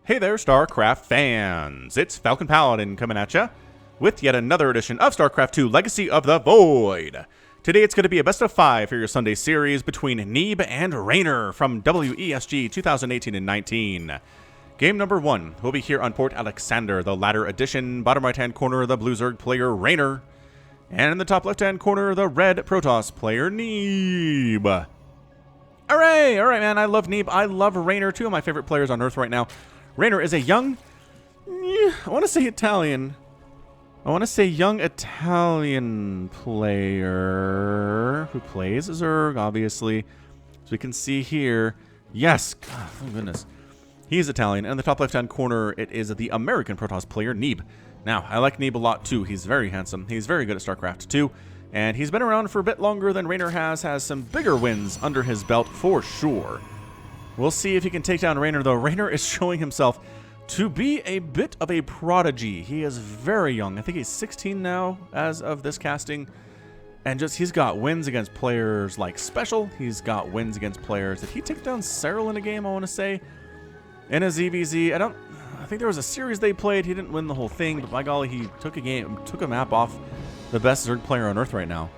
Hey there, StarCraft fans! It's Falcon Paladin coming at ya with yet another edition of StarCraft 2 Legacy of the Void. Today it's going to be a best of 5 for your Sunday series between Neeb and Reynor from WESG 2018 and 19. Game number 1 will be here on Port Alexander, the ladder edition. Bottom right-hand corner, the Blue Zerg player Reynor. And in the top left-hand corner, the red Protoss player Neeb. Hooray! Alright, man, I love Neeb. I love Reynor, two of my favorite players on Earth right now. Reynor is a young, I want to say Italian. I want to say young Italian player who plays Zerg, obviously. As we can see here, yes, God, oh goodness. He's Italian. And in the top left-hand corner, it is the American Protoss player, Neeb. Now, I like Neeb a lot, too. He's very handsome. He's very good at StarCraft 2. And he's been around for a bit longer than Reynor has some bigger wins under his belt for sure. We'll see if he can take down Reynor, though. Reynor is showing himself to be a bit of a prodigy. He is very young. I think he's 16 now as of this casting. And just, he's got wins against players like Special. He's got wins against players. Did he take down Cyril in a game, I want to say? In a ZVZ. I think there was a series they played. He didn't win the whole thing, but by golly, he took a map off the best Zerg player on Earth right now.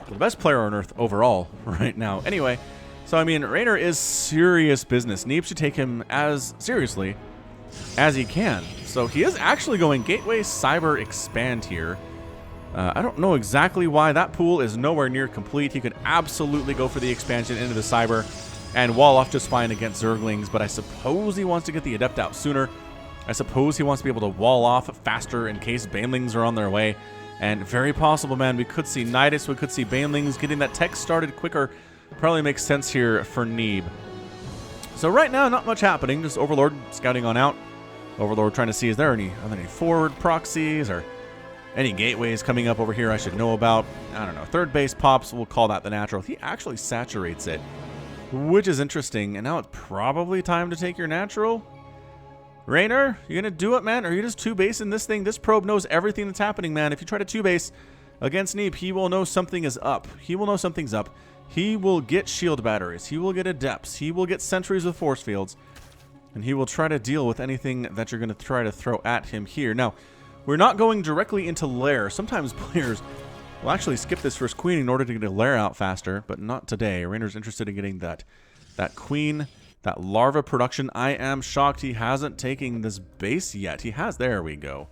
The best player on Earth overall right now. Anyway, so I mean, Reynor is serious business. Neeb should take him as seriously as he can. So he is actually going Gateway Cyber Expand here. I don't know exactly why. That pool is nowhere near complete. He could absolutely go for the expansion into the Cyber and wall off just fine against Zerglings, but I suppose he wants to get the Adept out sooner. I suppose he wants to be able to wall off faster in case Banelings are on their way. And very possible, man, we could see Nidus, we could see Banelings. Getting that tech started quicker probably makes sense here for Neeb. So right now, not much happening. Just Overlord scouting on out. Overlord trying to see, are there any forward proxies or any gateways coming up over here I should know about? I don't know. Third base pops, we'll call that the natural. He actually saturates it, which is interesting. And now it's probably time to take your natural. Reynor, you gonna do it, man? Or are you just two-basing this thing? This probe knows everything that's happening, man. If you try to two-base against Neeb, he will know something is up. He will know something's up. He will get shield batteries. He will get adepts. He will get sentries with force fields. And he will try to deal with anything that you're going to try to throw at him here. Now, we're not going directly into lair. Sometimes players will actually skip this first queen in order to get a lair out faster, but not today. Reynor's interested in getting that queen, that larva production. I am shocked he hasn't taken this base yet. He has. There we go.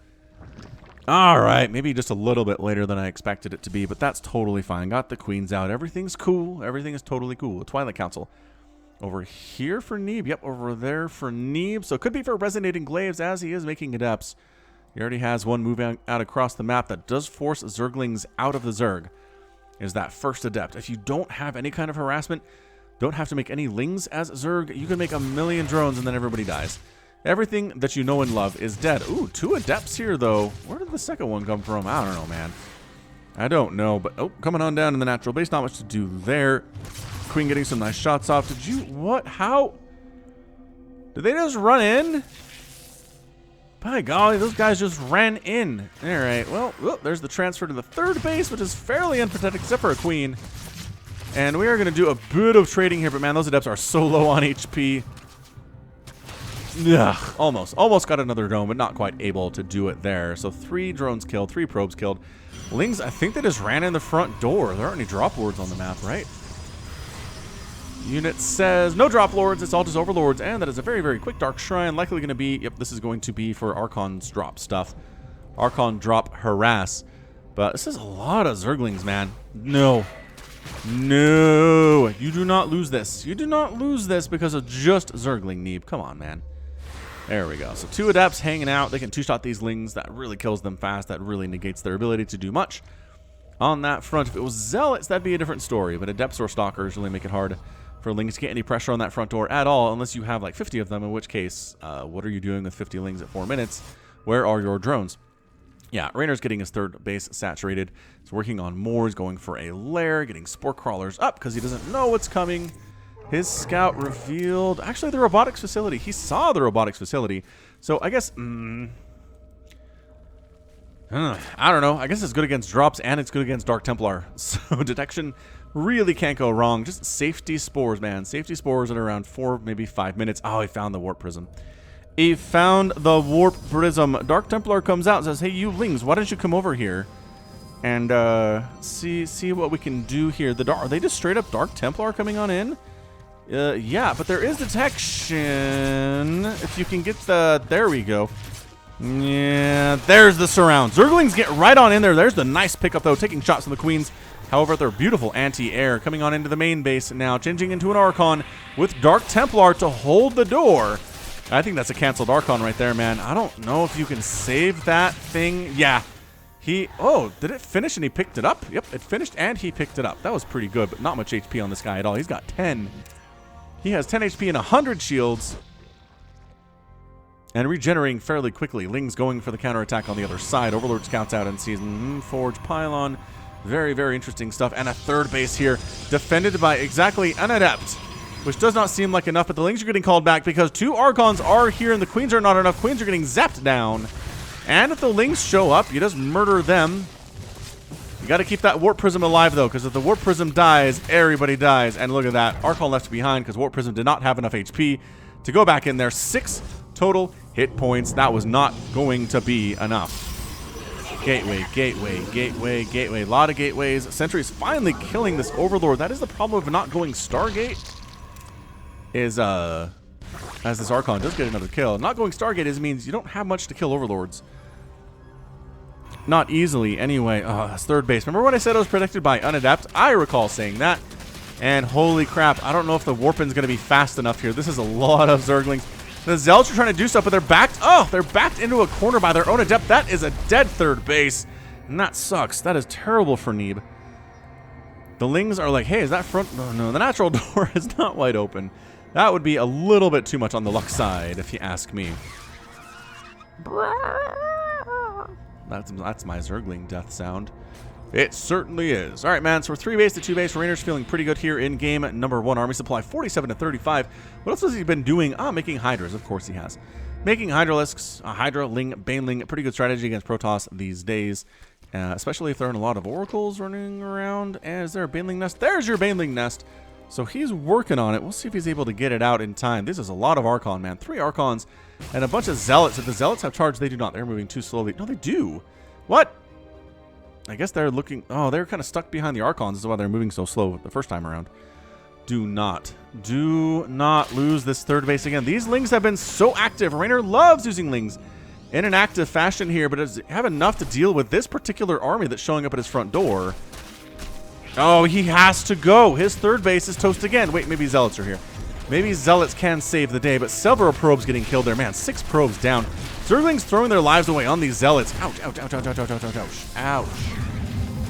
All right, maybe just a little bit later than I expected it to be, but that's totally fine. Got the queens out. Everything's cool. Everything is totally cool. Twilight Council. Over here for Neeb. Yep, over there for Neeb. So it could be for Resonating Glaives as he is making adepts. He already has one moving out across the map that does force Zerglings out of the Zerg. Is that first adept. If you don't have any kind of harassment, don't have to make any lings as Zerg, you can make a million drones and then everybody dies. Everything that you know and love is dead. Ooh, 2 adepts here, though. Where did the second one come from? I don't know, man. I don't know, but oh, coming on down in the natural base. Not much to do there. Queen getting some nice shots off. Did you... What? How? Did they just run in? By golly, those guys just ran in. All right, well, there's the transfer to the third base, which is fairly unprotected, except for a queen. And we are going to do a bit of trading here, but man, those adepts are so low on HP. Yeah, almost got another drone, but not quite able to do it there. So 3 drones killed, 3 probes killed. Lings, I think they just ran in the front door. There aren't any drop lords on the map, right? Unit says no drop lords, it's all just overlords, and that is a very, very quick dark shrine. Likely going to be, yep, this is going to be for Archon's drop stuff. Archon drop harass. But this is a lot of Zerglings, man. No, you do not lose this. You do not lose this because of just Zergling Neeb. Come on, man. There we go. So 2 adepts hanging out. They can 2-shot these lings. That really kills them fast. That really negates their ability to do much on that front. If it was zealots, that'd be a different story. But adepts or stalkers really make it hard for lings to get any pressure on that front door at all, unless you have like 50 of them, in which case, what are you doing with 50 lings at 4 minutes? Where are your drones? Yeah, Reynor's getting his third base saturated. He's working on more. He's going for a lair, getting spore crawlers up because he doesn't know what's coming. His scout revealed, actually, the robotics facility. He saw the robotics facility. So I guess, I don't know. I guess it's good against drops and it's good against Dark Templar. So detection really can't go wrong. Just safety spores, man. Safety spores at around 4, maybe 5 minutes. Oh, he found the warp prism. He found the warp prism. Dark Templar comes out and says, hey, you Lings, why don't you come over here and see what we can do here. Are they just straight up Dark Templar coming on in? Yeah, but there is detection. If you can get the... There we go. Yeah, there's the surround. Zerglings get right on in there. There's the nice pickup, though, taking shots from the Queens. However, they're beautiful anti-air coming on into the main base now, changing into an Archon with Dark Templar to hold the door. I think that's a canceled Archon right there, man. I don't know if you can save that thing. Yeah. Oh, did it finish and he picked it up? Yep, it finished and he picked it up. That was pretty good, but not much HP on this guy at all. He's got 10. He has 10 HP and 100 shields. And regenerating fairly quickly. Ling's going for the counterattack on the other side. Overlord scouts out and sees Forge Pylon. Very, very interesting stuff. And a third base here, defended by exactly an Adept, which does not seem like enough, but the Lings are getting called back because 2 Archons are here and the Queens are not enough. Queens are getting zapped down. And if the Lings show up, you just murder them. You got to keep that Warp Prism alive, though, because if the Warp Prism dies, everybody dies. And look at that. Archon left behind because Warp Prism did not have enough HP to go back in there. 6 total hit points. That was not going to be enough. Gateway, gateway, gateway, gateway. A lot of gateways. Sentry's finally killing this Overlord. That is the problem of not going Stargate. As this Archon does get another kill. Not going Stargate means you don't have much to kill Overlords. Not easily, anyway. Oh, that's third base. Remember when I said I was protected by Unadept? I recall saying that. And holy crap, I don't know if the Warpin's going to be fast enough here. This is a lot of Zerglings. The Zealots are trying to do stuff, but they're backed. Oh, they're backed into a corner by their own Adept. That is a dead third base. And that sucks. That is terrible for Neeb. The Lings are like, hey, is that front? No, the natural door is not wide open. That would be a little bit too much on the luck side, if you ask me. That's my Zergling death sound. It certainly is. All right, man, so we're 3 base to 2 base. Reynor's feeling pretty good here in game number 1. Army supply 47 to 35. What else has he been doing? Making Hydras. Of course he has. Making Hydralisks, Hydra, Ling, Baneling. Pretty good strategy against Protoss these days. Especially if there aren't a lot of Oracles running around. And is there a Baneling nest? There's your Baneling nest. So he's working on it. We'll see if he's able to get it out in time. This is a lot of Archon, man. 3 Archons and a bunch of Zealots. If the Zealots have charge, they do not. They're moving too slowly. No, they do. What? I guess they're looking... Oh, they're kind of stuck behind the Archons. This is why they're moving so slow the first time around. Do not lose this third base again. These Lings have been so active. Reynor loves using Lings in an active fashion here, but does have enough to deal with this particular army that's showing up at his front door. Oh, he has to go. His third base is toast again. Wait, maybe Zealots are here. Maybe Zealots can save the day, but several probes getting killed there. Man, 6 probes down. Zerglings throwing their lives away on these Zealots. Ouch, ouch, ouch, ouch, ouch, ouch, ouch, ouch, ouch. Ouch.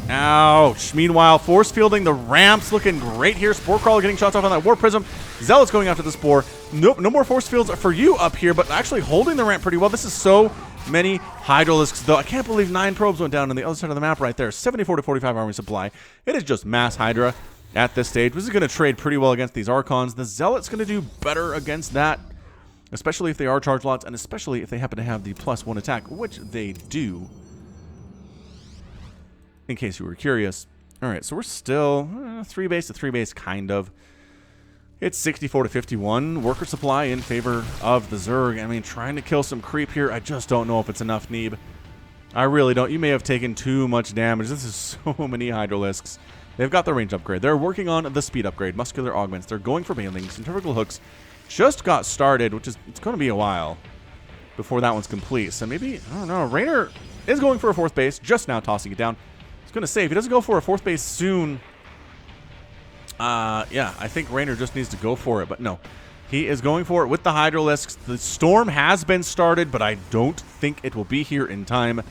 Ouch. Meanwhile, force fielding the ramps looking great here. Spore Crawler getting shots off on that Warp Prism. Zealots going after the Spore. Nope, no more force fields for you up here, but actually holding the ramp pretty well. This is so many Hydralisks, though. I can't believe 9 probes went down on the other side of the map right there. 74 to 45 army supply. It is just mass Hydra at this stage. This is going to trade pretty well against these Archons. The Zealot's going to do better against that, especially if they are charge lots, and especially if they happen to have the +1 attack, which they do, in case you were curious. All right, so we're still 3 base to 3 base, kind of. It's 64 to 51. Worker supply in favor of the Zerg. I mean, trying to kill some creep here. I just don't know if it's enough, Neeb. I really don't. You may have taken too much damage. This is so many Hydralisks. They've got the range upgrade. They're working on the speed upgrade, muscular augments. They're going for Banelings. Centrifugal hooks just got started, which is it's going to be a while before that one's complete. So maybe, I don't know. Reynor is going for a 4th base, just now tossing it down. He's going to save. If he doesn't go for a 4th base soon, yeah, I think Reynor just needs to go for it, but no. He is going for it with the Hydralisks. The storm has been started, but I don't think it will be here in time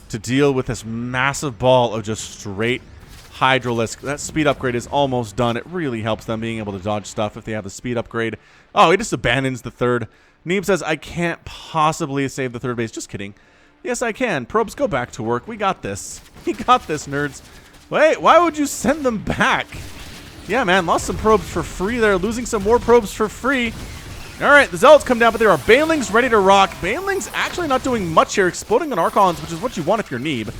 to deal with this massive ball of just straight Hydralisk. That speed upgrade is almost done. It really helps them being able to dodge stuff if they have the speed upgrade. Oh, he just abandons the third. Neeb says, I can't possibly save the third base. Just kidding. Yes, I can. Probes, go back to work. We got this. We got this, nerds. Wait, why would you send them back? Yeah, man, lost some probes for free there. Losing some more probes for free. All right, the Zealots come down, but there are Banelings ready to rock. Banelings actually not doing much here. Exploding on Archons, which is what you want if you're Neeb.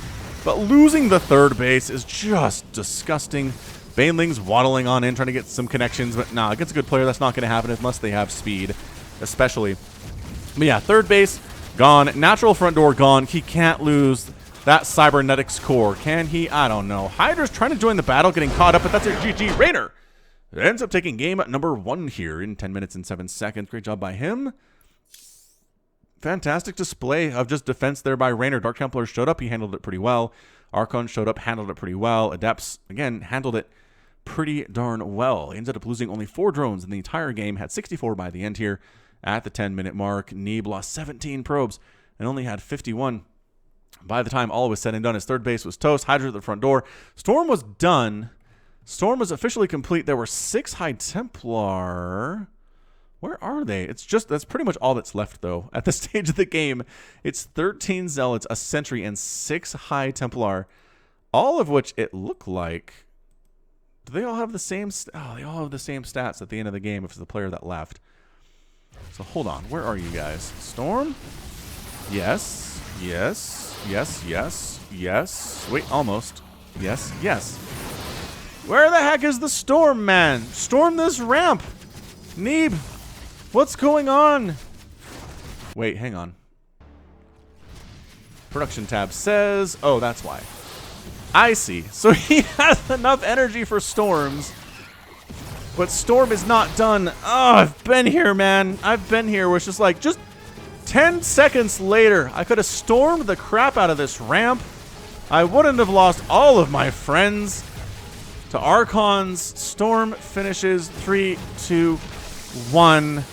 But losing the third base is just disgusting. Banelings waddling on in, trying to get some connections. But nah, against a good player, that's not going to happen unless they have speed. Especially But yeah, third base, gone. Natural front door, gone. He can't lose that cybernetics core. Can he? I don't know. Hydra's trying to join the battle, getting caught up, but that's a GG. Reynor ends up taking game number 1 here in 10 minutes and 7 seconds. Great job by him. Fantastic display of just defense there by Reynor. Dark Templar showed up. He handled it pretty well. Archon showed up, handled it pretty well. Adepts, again, handled it pretty darn well. He ended up losing only 4 drones in the entire game. Had 64 by the end here at the 10-minute mark. Neeb lost 17 probes and only had 51. By the time all was said and done, his third base was toast. Hydra at the front door. Storm was done. Storm was officially complete. There were 6 High Templar. Where are they? That's pretty much all that's left, though. At this stage of the game, it's 13 Zealots, a Sentry, and 6 High Templar. All of which it looked like... Do they all have the same... they all have the same stats at the end of the game if it's the player that left. So hold on. Where are you guys? Storm? Yes. Yes. Yes. Yes. Yes. Wait, almost. Yes. Yes. Where the heck is the Storm, man? Storm this ramp. Neeb, what's going on? Wait, hang on. Production tab says... Oh, that's why. I see. So he has enough energy for storms, but Storm is not done. Oh, I've been here, man. I've been here where it's just like, just 10 seconds later, I could have stormed the crap out of this ramp. I wouldn't have lost all of my friends to Archons. Storm finishes 3, 2, 1.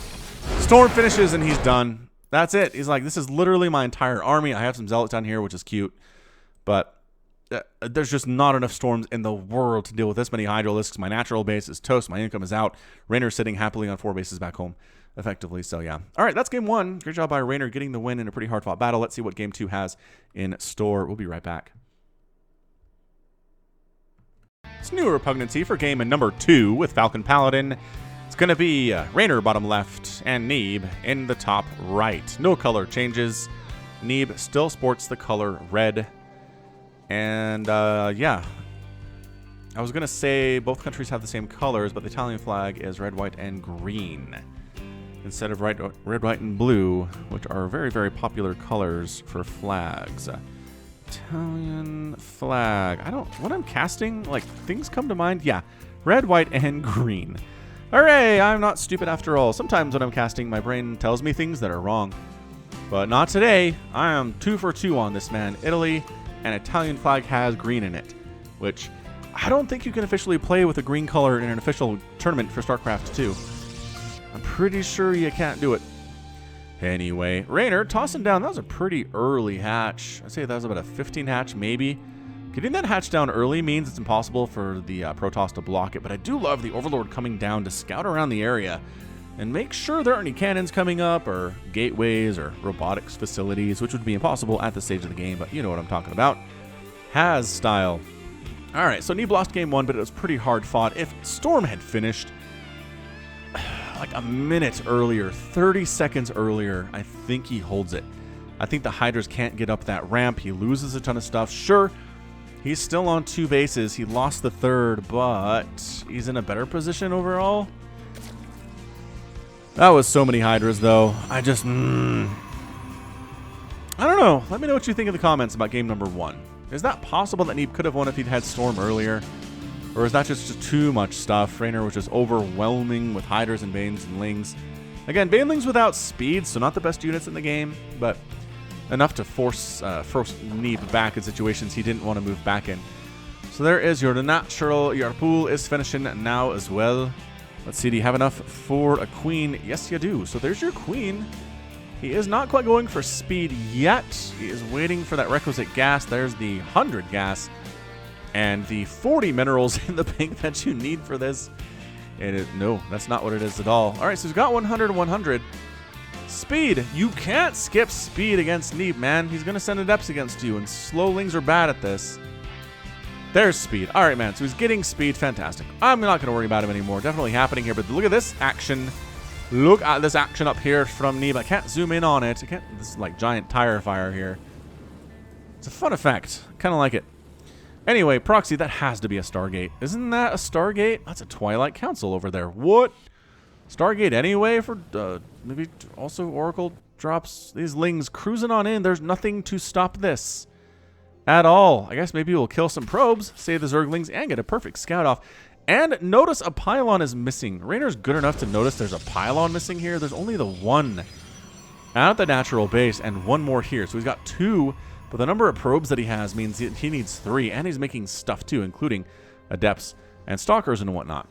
Storm finishes and he's done. That's it. He's like, this is literally my entire army. I have some Zealots down here, which is cute, but there's just not enough Storms in the world to deal with this many Hydralisks. My natural base is toast. My income is out. Reynor's sitting happily on 4 bases back home, effectively. So, yeah. All right, that's game 1. Great job by Reynor getting the win in a pretty hard-fought battle. Let's see what game 2 has in store. We'll be right back. It's new repugnancy for game number 2 with Falcon Paladin. It's going to be Reynor bottom left and Neeb in the top right. No color changes. Neeb still sports the color red. And, yeah. I was going to say both countries have the same colors, but the Italian flag is red, white, and green instead of red, white, and blue, which are very, very popular colors for flags. Italian flag. When I'm casting, like, things come to mind. Yeah, red, white, and green. Hooray, I'm not stupid after all. Sometimes when I'm casting, my brain tells me things that are wrong. But not today. I am 2 for 2 on this, man. Italy and Italian flag has green in it, which I don't think you can officially play with a green color in an official tournament for StarCraft 2. I'm pretty sure you can't do it. Anyway, Reynor tossing down. That was a pretty early hatch. I'd say that was about a 15 hatch, maybe. Getting that hatch down early means it's impossible for the Protoss to block it, but I do love the Overlord coming down to scout around the area and make sure there aren't any cannons coming up or gateways or robotics facilities, which would be impossible at this stage of the game, but you know what I'm talking about. Has style. All right, so Neeb lost game 1, but it was pretty hard fought. If Storm had finished like a minute earlier, 30 seconds earlier, I think he holds it. I think the Hydras can't get up that ramp. He loses a ton of stuff. Sure, he's still on 2 bases. He lost the 3rd, but he's in a better position overall. That was so many Hydras, though. I just... I don't know. Let me know what you think in the comments about game number 1. Is that possible that Neeb could have won if he'd had Storm earlier? Or is that just too much stuff? Reynor was just overwhelming with Hydras and Banes and Lings. Again, Banelings without speed, so not the best units in the game, but enough to force Neeb back in situations he didn't want to move back in. So there is your natural. Your pool is finishing now as well. Let's see, do you have enough for a queen? Yes, you do. So there's your queen. He is not quite going for speed yet. He is waiting for that requisite gas. There's the 100 gas and the 40 minerals in the bank that you need for this. No, that's not what it is at all. All right, so he's got 100 and 100. Speed. You can't skip speed against Neeb, man. He's going to send adepts against you, and slowlings are bad at this. There's speed. All right, man. So he's getting speed. Fantastic. I'm not going to worry about him anymore. Definitely happening here. But look at this action. Look at this action up here from Neeb. I can't zoom in on it. This is like giant tire fire here. It's a fun effect. Kind of like it. Anyway, Proxy, that has to be a Stargate. Isn't that a Stargate? That's a Twilight Council over there. What? Stargate anyway for maybe also Oracle drops these lings cruising on in. There's nothing to stop this at all. I guess maybe we'll kill some probes, save the Zerglings, and get a perfect scout off. And notice a pylon is missing. Reynor's good enough to notice there's a pylon missing here. There's only the one at the natural base and one more here. So he's got 2, but the number of probes that he has means he needs 3, and he's making stuff too, including adepts and stalkers and whatnot.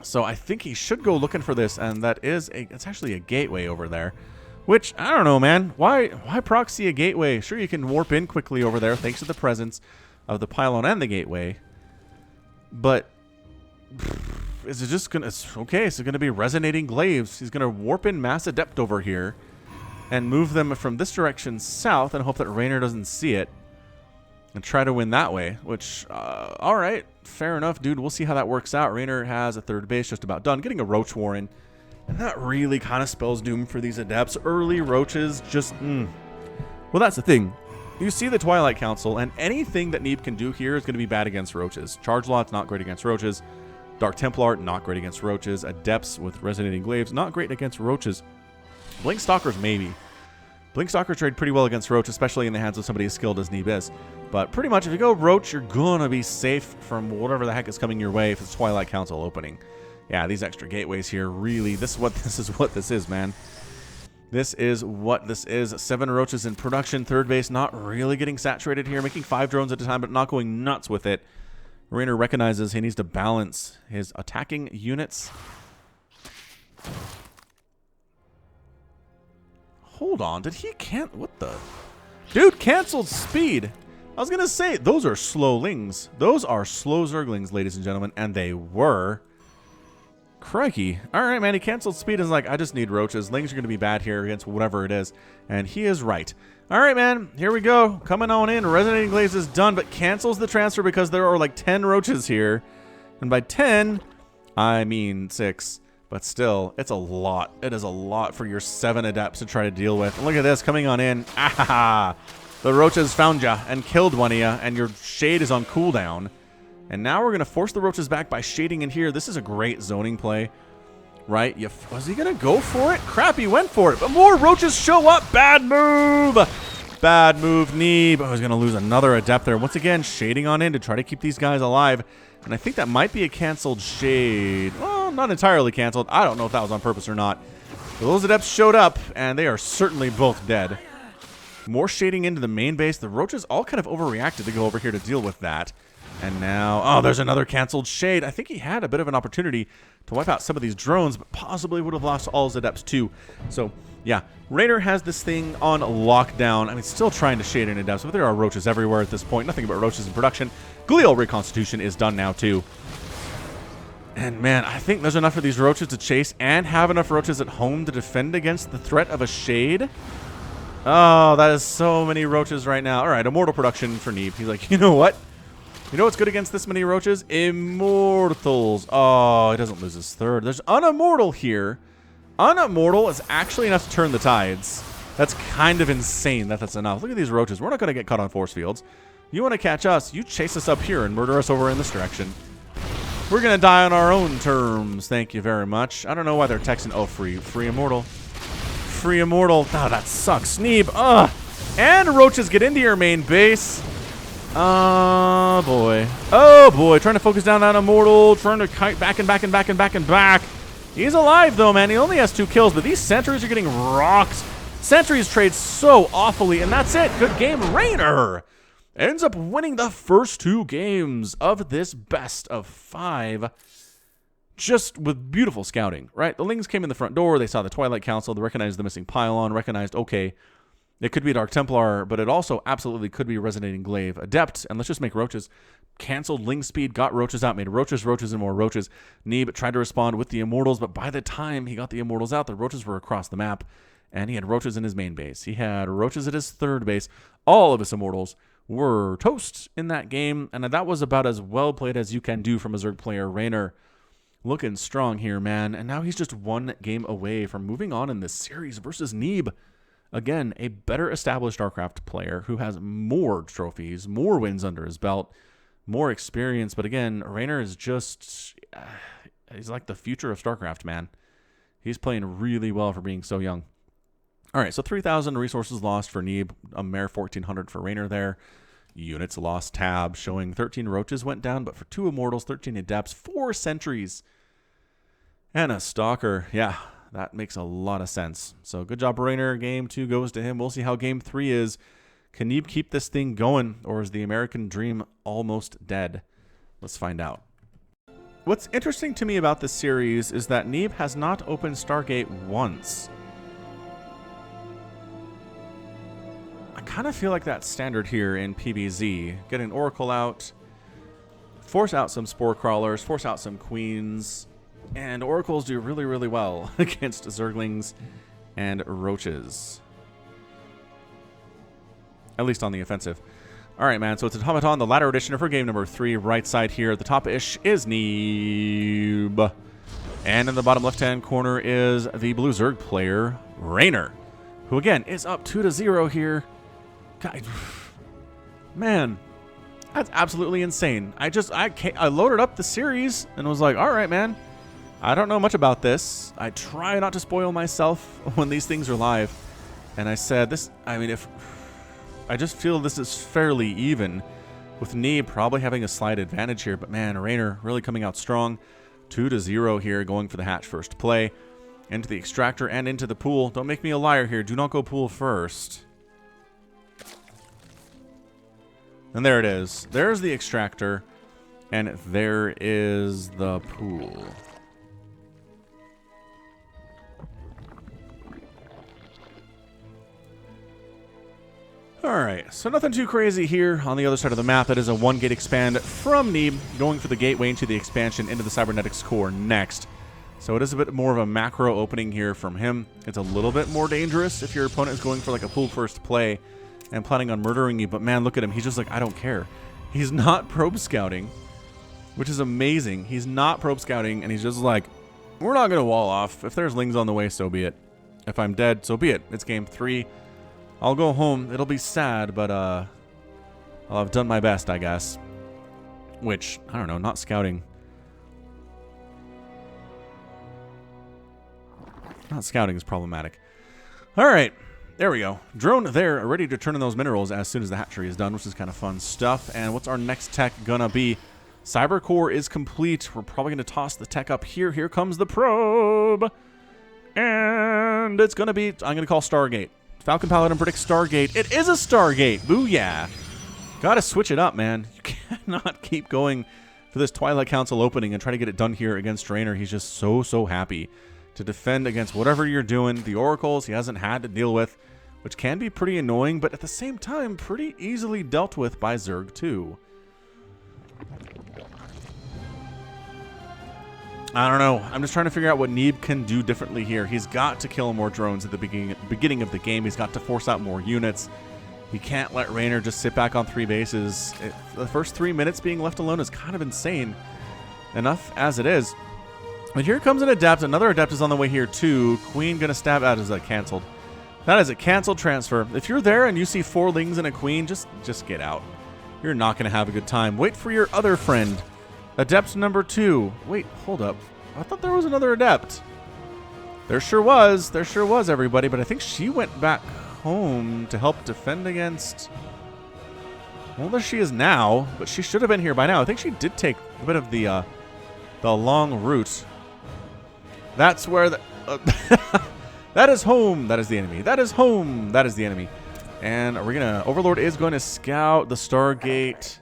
So I think he should go looking for this, and it's actually a gateway over there. Which, I don't know, man. Why proxy a gateway? Sure, you can warp in quickly over there thanks to the presence of the pylon and the gateway. But is it just going to... Okay, so it's going to be resonating glaives. He's going to warp in Mass Adept over here and move them from this direction south and hope that Reynor doesn't see it and try to win that way. Which, all right, fair enough, dude. We'll see how that works out. Reynor has a 3rd base just about done. Getting a Roach Warren. And that really kind of spells doom for these adepts. Early roaches just... Well, that's the thing. You see the Twilight Council, and anything that Neeb can do here is going to be bad against roaches. Charge Lot's not great against roaches. Dark Templar, not great against roaches. Adepts with Resonating Glaives, not great against roaches. Blink Stalkers, maybe. Blink Stalkers trade pretty well against roach, especially in the hands of somebody as skilled as Neeb is. But pretty much, if you go roach, you're going to be safe from whatever the heck is coming your way if it's Twilight Council opening. Yeah, these extra gateways here, really, this is what this is, man. This is what this is. 7 roaches in production. 3rd base not really getting saturated here, making 5 drones at a time, but not going nuts with it. Reynor recognizes he needs to balance his attacking units. Hold on, did he what the? Dude, canceled speed. I was going to say, those are slow lings. Those are slow Zerglings, ladies and gentlemen, and they were. Crikey. All right, man, he canceled speed and is like, I just need roaches. Lings are going to be bad here against whatever it is. And he is right. All right, man, here we go. Coming on in. Resonating Glaives is done, but cancels the transfer because there are like 10 roaches here. And by 10, I mean 6. But still, it's a lot. It is a lot for your 7 adepts to try to deal with. And look at this, coming on in. Ah, the roaches found ya and killed one of ya, and your shade is on cooldown. And now we're going to force the roaches back by shading in here. This is a great zoning play, right? Was he going to go for it? Crap, he went for it. But more roaches show up. Bad move. Bad move, Neeb. Oh, he's going to lose another adept there. Once again, shading on in to try to keep these guys alive. And I think that might be a canceled shade. Well, not entirely canceled. I don't know if that was on purpose or not. But those adepts showed up, and they are certainly both dead. More shading into the main base. The roaches all kind of overreacted to go over here to deal with that. And now, oh, there's another canceled shade. I think he had a bit of an opportunity to wipe out some of these drones, but possibly would have lost all his adepts too. So, yeah, Reynor has this thing on lockdown. I mean, still trying to shade in adepts, but there are roaches everywhere at this point. Nothing but roaches in production. Glial reconstitution is done now too. And man, I think there's enough of these roaches to chase and have enough roaches at home to defend against the threat of a shade. Oh, that is so many roaches right now. All right, immortal production for Neeb. He's like, you know what? You know what's good against this many roaches? Immortals. Oh, he doesn't lose his 3rd. There's unimmortal here. Unimmortal is actually enough to turn the tides. That's kind of insane that that's enough. Look at these roaches. We're not going to get caught on force fields. You want to catch us, you chase us up here and murder us over in this direction. We're going to die on our own terms. Thank you very much. I don't know why they're texting. Oh, free immortal. Free immortal. Oh, that sucks. Neeb. Ugh. And roaches get into your main base. Oh, boy. Oh, boy. Trying to focus down that immortal. Trying to kite back and back and back and back and back. He's alive, though, man. He only has 2 kills, but these sentries are getting rocked. Sentries trade so awfully, and that's it. Good game. Reynor ends up winning the first 2 games of this best of 5. Just with beautiful scouting, right? The Lings came in the front door. They saw the Twilight Council. They recognized the missing pylon, recognized, okay, it could be Dark Templar, but it also absolutely could be Resonating Glaive Adept. And let's just make roaches. Canceled Ling speed, got roaches out, made roaches, and more roaches. Neeb tried to respond with the Immortals, but by the time he got the Immortals out, the roaches were across the map. And he had roaches in his main base. He had roaches at his 3rd base. All of his Immortals were toast in that game. And that was about as well played as you can do from a Zerg player. Reynor looking strong here, man. And now he's just 1 game away from moving on in this series versus Neeb. Again, a better established StarCraft player who has more trophies, more wins under his belt, more experience. But again, Reynor is just, he's like the future of StarCraft, man. He's playing really well for being so young. Alright, so 3,000 resources lost for Neeb, a mere 1,400 for Reynor there. Units lost tab, showing 13 roaches went down, but for 2 immortals, 13 adepts, 4 sentries, and a stalker. Yeah, that makes a lot of sense. So good job, Reynor. Game 2 goes to him. We'll see how game 3 is. Can Neeb keep this thing going, or is the American dream almost dead? Let's find out. What's interesting to me about this series is that Neeb has not opened Stargate once. I kind of feel like that's standard here in PBZ. Get an Oracle out, force out some Spore Crawlers, force out some Queens, and Oracles do really, really well against Zerglings and Roaches. At least on the offensive. Alright, man, so it's Automaton, the ladder edition for game number 3. Right side here at the top-ish is Neeb. And in the bottom left-hand corner is the Blue Zerg player, Reynor, who, again, is up 2-0 here. God, man, that's absolutely insane. I loaded up the series and was like, all right, man, I don't know much about this. I try not to spoil myself when these things are live. And I said, I just feel this is fairly even, with Neeb probably having a slight advantage here. But man, Reynor really coming out strong. 2-0 here, going for the hatch first play. Into the extractor and into the pool. Don't make me a liar here. Do not go pool first. And there it is. There's the extractor, and there is the pool. Alright, so nothing too crazy here on the other side of the map. That is a 1-gate expand from Neeb, going for the gateway into the expansion into the cybernetics core next. So it is a bit more of a macro opening here from him. It's a little bit more dangerous if your opponent is going for like a pool first play and planning on murdering you. But man, look at him. He's just like, I don't care. He's not probe scouting, which is amazing. He's not probe scouting, and he's just like, we're not going to wall off. If there's lings on the way, so be it. If I'm dead, so be it. It's game 3. I'll go home. It'll be sad, but I'll have done my best, I guess. Which, I don't know, not scouting. Not scouting is problematic. All right. There we go. Drone there, ready to turn in those minerals as soon as the hatchery is done, which is kind of fun stuff. And what's our next tech gonna be? Cyber core is complete. We're probably going to toss the tech up here. Here comes the probe. And it's going to be, I'm going to call Stargate. Falcon Paladin predicts Stargate. It is a Stargate. Booyah. Gotta switch it up, man. You cannot keep going for this Twilight Council opening and try to get it done here against Reynor. He's just so happy to defend against whatever you're doing. The Oracles he hasn't had to deal with, which can be pretty annoying, but at the same time, pretty easily dealt with by Zerg too. I don't know. I'm just trying to figure out what Neeb can do differently here. He's got to kill more drones at the beginning of the game. He's got to force out more units. He can't let Reynor just sit back on 3 bases. The first 3 minutes being left alone is kind of insane. Enough as it is. But here comes an Adept. Another Adept is on the way here too. Queen gonna stab out. Is that canceled? That is a canceled transfer. If you're there and you see 4 lings and a queen, just get out. You're not gonna have a good time. Wait for your other friend. Adept number 2. Wait, hold up. I thought there was another Adept. There sure was. There sure was, everybody. But I think she went back home to help defend against... Well, there she is now, but she should have been here by now. I think she did take a bit of the long route. That's where the... that is home. That is the enemy. That is home. That is the enemy. And we're gonna... Overlord is going to scout the Stargate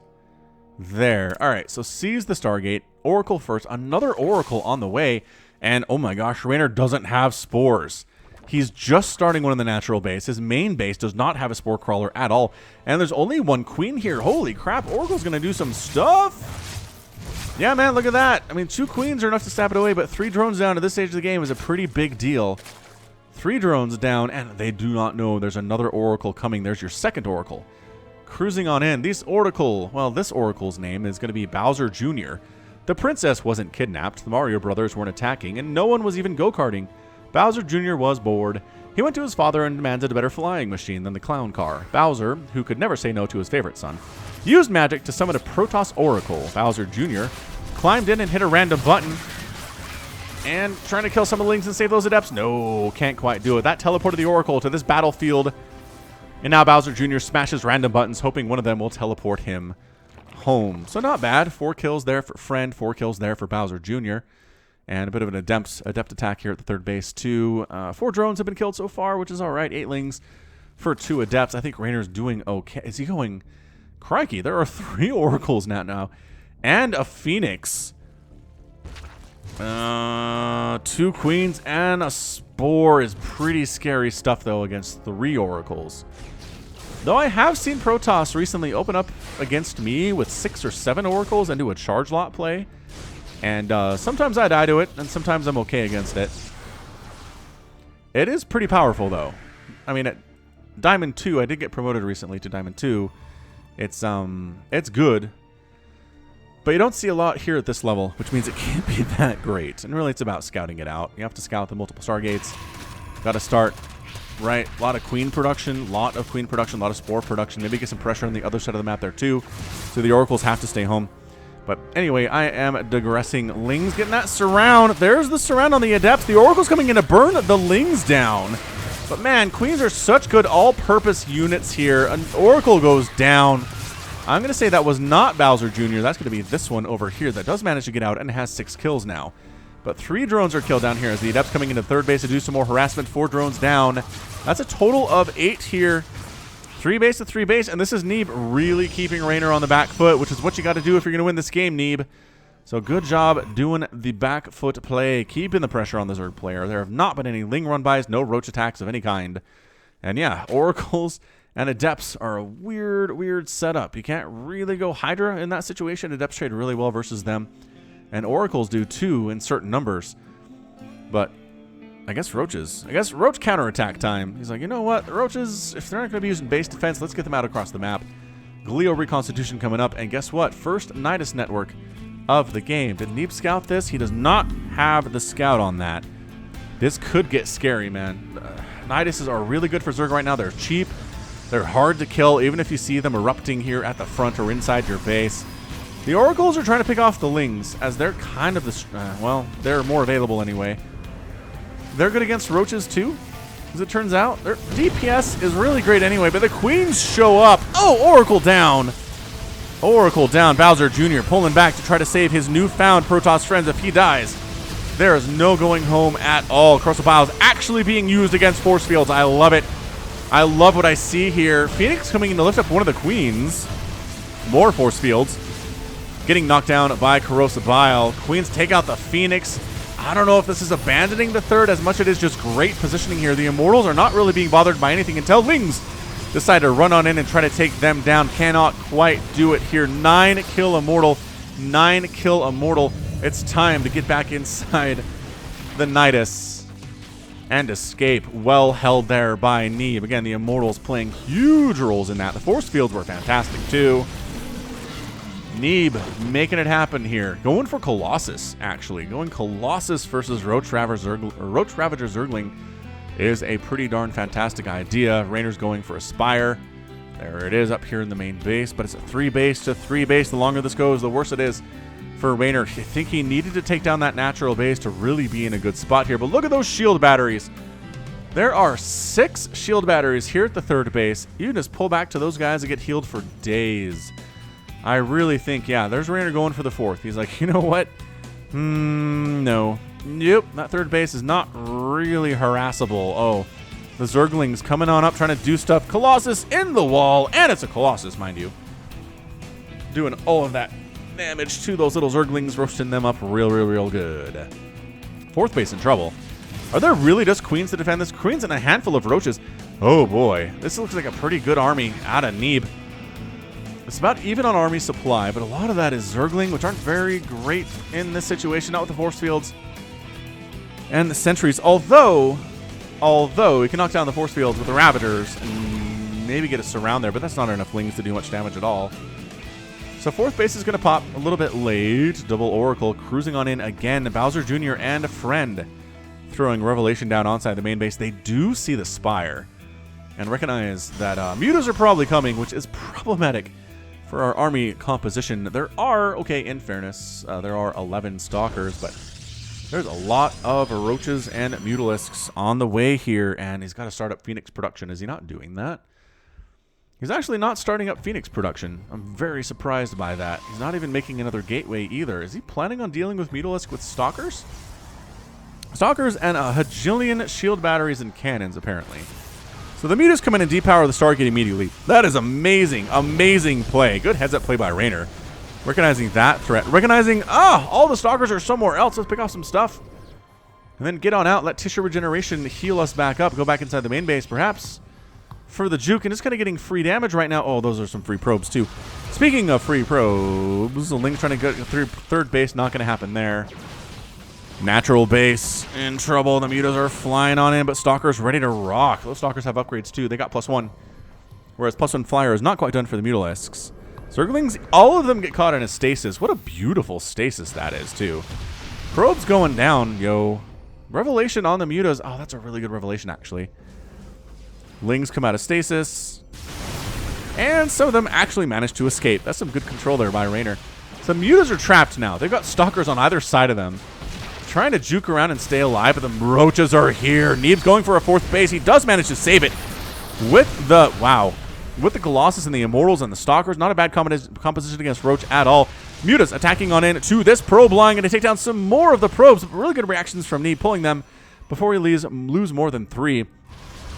there. All right, so seize the Stargate. Oracle first. Another Oracle on the way. And, oh my gosh, Reynor doesn't have spores. He's just starting one in the natural base. His main base does not have a spore crawler at all. And there's only 1 queen here. Holy crap, Oracle's going to do some stuff. Yeah, man, look at that. I mean, 2 queens are enough to stab it away, but 3 drones down at this stage of the game is a pretty big deal. 3 drones down, and they do not know there's another Oracle coming. There's your second Oracle. Cruising on in. This Oracle's name is going to be Bowser Jr. The princess wasn't kidnapped. The Mario brothers weren't attacking, and no one was even go-karting. Bowser Jr. was bored. He went to his father and demanded a better flying machine than the clown car. Bowser, who could never say no to his favorite son, used magic to summon a Protoss Oracle. Bowser Jr. climbed in and hit a random button. And trying to kill some of the Lings and save those Adepts. No, can't quite do it. That teleported the Oracle to this battlefield. And now Bowser Jr. smashes random buttons, hoping one of them will teleport him home. So not bad. 4 kills there for Friend, 4 kills there for Bowser Jr. And a bit of an adept attack here at the third base, too. 4 drones have been killed so far, which is all right. 8 Lings for 2 Adepts. I think Reynor's doing okay. Is he going... Crikey, there are 3 Oracles now. And a Phoenix. 2 Queens and a Spore is pretty scary stuff, though, against 3 Oracles. Though I have seen Protoss recently open up against me with 6 or 7 Oracles and do a charge lot play. And sometimes I die to it, and sometimes I'm okay against it. It is pretty powerful, though. I mean, at Diamond 2, I did get promoted recently to Diamond 2. It's good. But you don't see a lot here at this level, which means it can't be that great. And really, it's about scouting it out. You have to scout the multiple Stargates. Got to start, right? A lot of Queen production, a lot of Spore production. Maybe get some pressure on the other side of the map there, too. So the Oracles have to stay home. But anyway, I am digressing. Lings getting that surround. There's the surround on the Adepts. The Oracle's coming in to burn the Lings down. But man, Queens are such good all-purpose units here. An Oracle goes down. I'm going to say that was not Bowser Jr. That's going to be this one over here that does manage to get out and has 6 kills now. But 3 drones are killed down here as the Adepts coming into third base to do some more harassment. 4 drones down. That's a total of 8 here. 3 base to 3 base, and this is Neeb really keeping Reynor on the back foot, which is what you got to do if you're going to win this game, Neeb. So good job doing the back foot play, keeping the pressure on the Zerg player. There have not been any Ling run-bys, no Roach attacks of any kind. And yeah, Oracles and Adepts are a weird setup. You can't really go Hydra in that situation. Adepts trade really well versus them. And Oracles do too in certain numbers. But I guess Roaches. I guess Roach counterattack time. He's like, you know what? The Roaches, if they're not going to be using base defense, let's get them out across the map. Glio Reconstitution coming up. And guess what? First Nidus network of the game. Did Neeb scout this? He does not have the scout on that. This could get scary, man. Niduses are really good for Zerg right now. They're cheap. They're hard to kill, even if you see them erupting here at the front or inside your base. The Oracles are trying to pick off the Lings, as they're kind of the... well, they're more available anyway. They're good against Roaches, too, as it turns out. Their DPS is really great anyway, but the Queens show up. Oh, Oracle down. Oracle down. Bowser Jr. pulling back to try to save his newfound Protoss friends if he dies. There is no going home at all. Corrosive Bile is actually being used against force fields. I love it. I love what I see here. Phoenix coming in to lift up one of the Queens. More force fields. Getting knocked down by Corrosive Bile. Queens take out the Phoenix. I don't know if this is abandoning the third as much as it is just great positioning here. The Immortals are not really being bothered by anything until Lings decide to run on in and try to take them down. Cannot quite do it here. 9 kill Immortal. 9 kill Immortal. It's time to get back inside the Nidus and escape. Well held there by Neeb. Again, the Immortals playing huge roles in that. The force fields were fantastic too. Neeb making it happen here. Going for Colossus, actually. Going Colossus versus Roach Ravager Zergling is a pretty darn fantastic idea. Reynor's going for a Spire. There it is up here in the main base, but it's a 3 base to 3 base. The longer this goes, the worse it is for Reynor. I think he needed to take down that natural base to really be in a good spot here. But look at those shield batteries. There are 6 shield batteries here at the third base. You can just pull back to those guys and get healed for days. I really think, yeah, there's Reynor going for the 4th. He's like, you know what? No. Yep, that third base is not really harassable. Oh, the Zerglings coming on up, trying to do stuff. Colossus in the wall, and it's a Colossus, mind you. Doing all of that damage to those little Zerglings, roasting them up real good. 4th base in trouble. Are there really just Queens to defend this? Queens and a handful of Roaches. Oh boy, this looks like a pretty good army out of Neeb. It's about even on army supply, but a lot of that is Zergling, which aren't very great in this situation, not with the force fields and the sentries. Although we can knock down the force fields with the Ravagers and maybe get a surround there, but that's not enough Lings to do much damage at all. So 4th base is going to pop a little bit late. Double Oracle cruising on in again. Bowser Jr. and a Friend throwing Revelation down onside the main base. They do see the Spire and recognize that mutas are probably coming, which is problematic for our army composition. There are, okay, in fairness, there are 11 Stalkers, but There's a lot of roaches and mutalisks on the way here, and he's got to start up Phoenix production. Is he not doing that? He's actually not starting up Phoenix production. I'm very surprised by that. He's not even making another gateway either. Is he planning on dealing with mutalisk with stalkers? Stalkers and a hajillion shield batteries and cannons, apparently. So the mutas come in and depower the Stargate immediately. That is amazing, amazing play. Good heads-up play by Reynor. Recognizing that threat. Recognizing, all the stalkers are somewhere else. Let's pick off some stuff. And then get on out. Let tissue regeneration heal us back up. Go back inside the main base, perhaps, for the juke. And it's kind of getting free damage right now. Oh, those are some free probes, too. Speaking of free probes, Ling's trying to get through third base. Not going to happen there. Natural base in trouble. The mutas are flying on in, but Stalker's ready to rock. Those Stalkers have upgrades, too. They got +1. Whereas +1 Flyer is not quite done for the Mutalisks. Circlings, all of them get caught in a stasis. What a beautiful stasis that is, too. Probes going down, yo. Revelation on the mutas. Oh, that's a really good revelation, actually. Lings come out of stasis. And some of them actually manage to escape. That's some good control there by Reynor. Some mutas are trapped now. They've got Stalkers on either side of them, trying to juke around and stay alive, but the roaches are here. Neeb's going for a 4th base. He does manage to save it with the, wow, with the Colossus and the Immortals and the Stalkers. Not a bad composition against Roach at all. Mutas attacking on in to this probe line, and to take down some more of the probes. Really good reactions from Neeb, pulling them before we lose more than 3.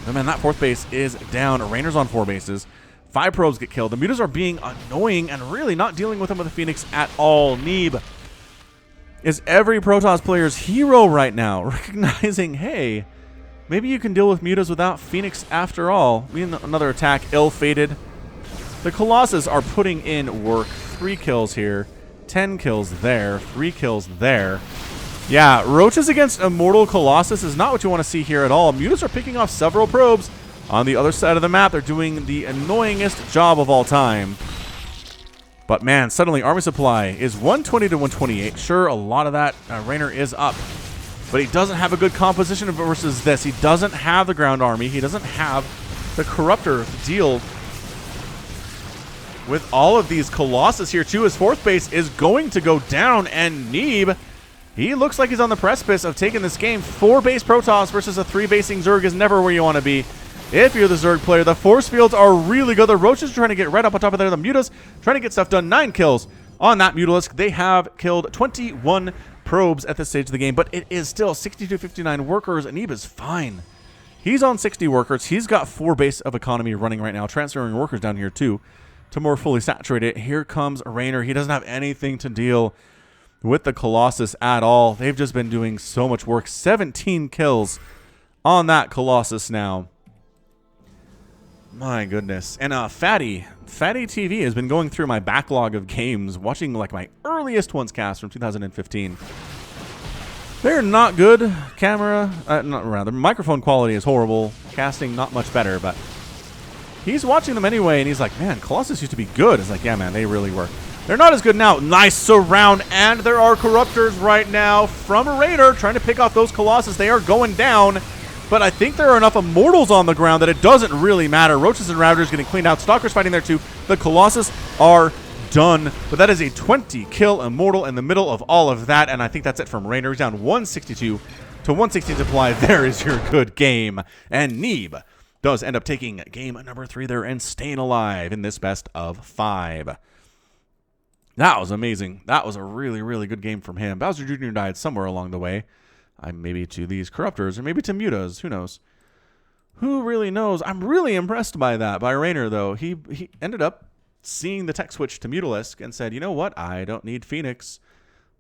And man, that 4th base is down. Reynor's on 4 bases. 5 probes get killed. The mutas are being annoying and really not dealing with them with the Phoenix at all. Neeb is every Protoss player's hero right now, recognizing, hey, maybe you can deal with mutas without Phoenix after all. Another attack, ill-fated. The Colossus are putting in work. 3 kills here, 10 kills there, 3 kills there. Yeah, roaches against Immortal Colossus is not what you want to see here at all. Mutas are picking off several probes on the other side of the map. They're doing the annoyingest job of all time. But man, suddenly army supply is 120 to 128. Sure, a lot of that Reynor is up, but he doesn't have a good composition versus this. He doesn't have the ground army. He doesn't have the Corruptor to deal with all of these Colossus here too. His 4th base is going to go down, and Neeb, he looks like he's on the precipice of taking this game. 4 base Protoss versus a 3 basing Zerg is never where you want to be. If you're the Zerg player, the force fields are really good. The Roaches are trying to get right up on top of there. The Mutas trying to get stuff done. 9 kills on that Mutalisk. They have killed 21 probes at this stage of the game, but it is still 62-59 workers. Neeb is fine. He's on 60 workers. He's got 4 base of economy running right now, transferring workers down here too to more fully saturate it. Here comes Reynor. He doesn't have anything to deal with the Colossus at all. They've just been doing so much work. 17 kills on that Colossus now. My goodness. And Fatty TV has been going through my backlog of games, watching like my earliest ones cast from 2015. They're not good. Microphone quality is horrible. Casting not much better, but he's watching them anyway, and he's like, man, Colossus used to be good. It's like, yeah, man, they really were. They're not as good now. Nice surround, and there are Corruptors right now from Reynor trying to pick off those Colossus. They are going down. But I think there are enough Immortals on the ground that it doesn't really matter. Roaches and Ravagers getting cleaned out. Stalkers fighting there too. The Colossus are done. But that is a 20-kill Immortal in the middle of all of that. And I think that's it from Reynor. He's down 162 to 116 supply. There is your good game. And Neeb does end up taking game number 3 there and staying alive in this best of 5. That was amazing. That was a really, really good game from him. Bowser Jr. died somewhere along the way. Maybe to these Corruptors, or maybe to Mutas. Who knows? Who really knows? I'm really impressed by that, by Reynor, though. He ended up seeing the tech switch to Mutalisk and said, you know what? I don't need Phoenix.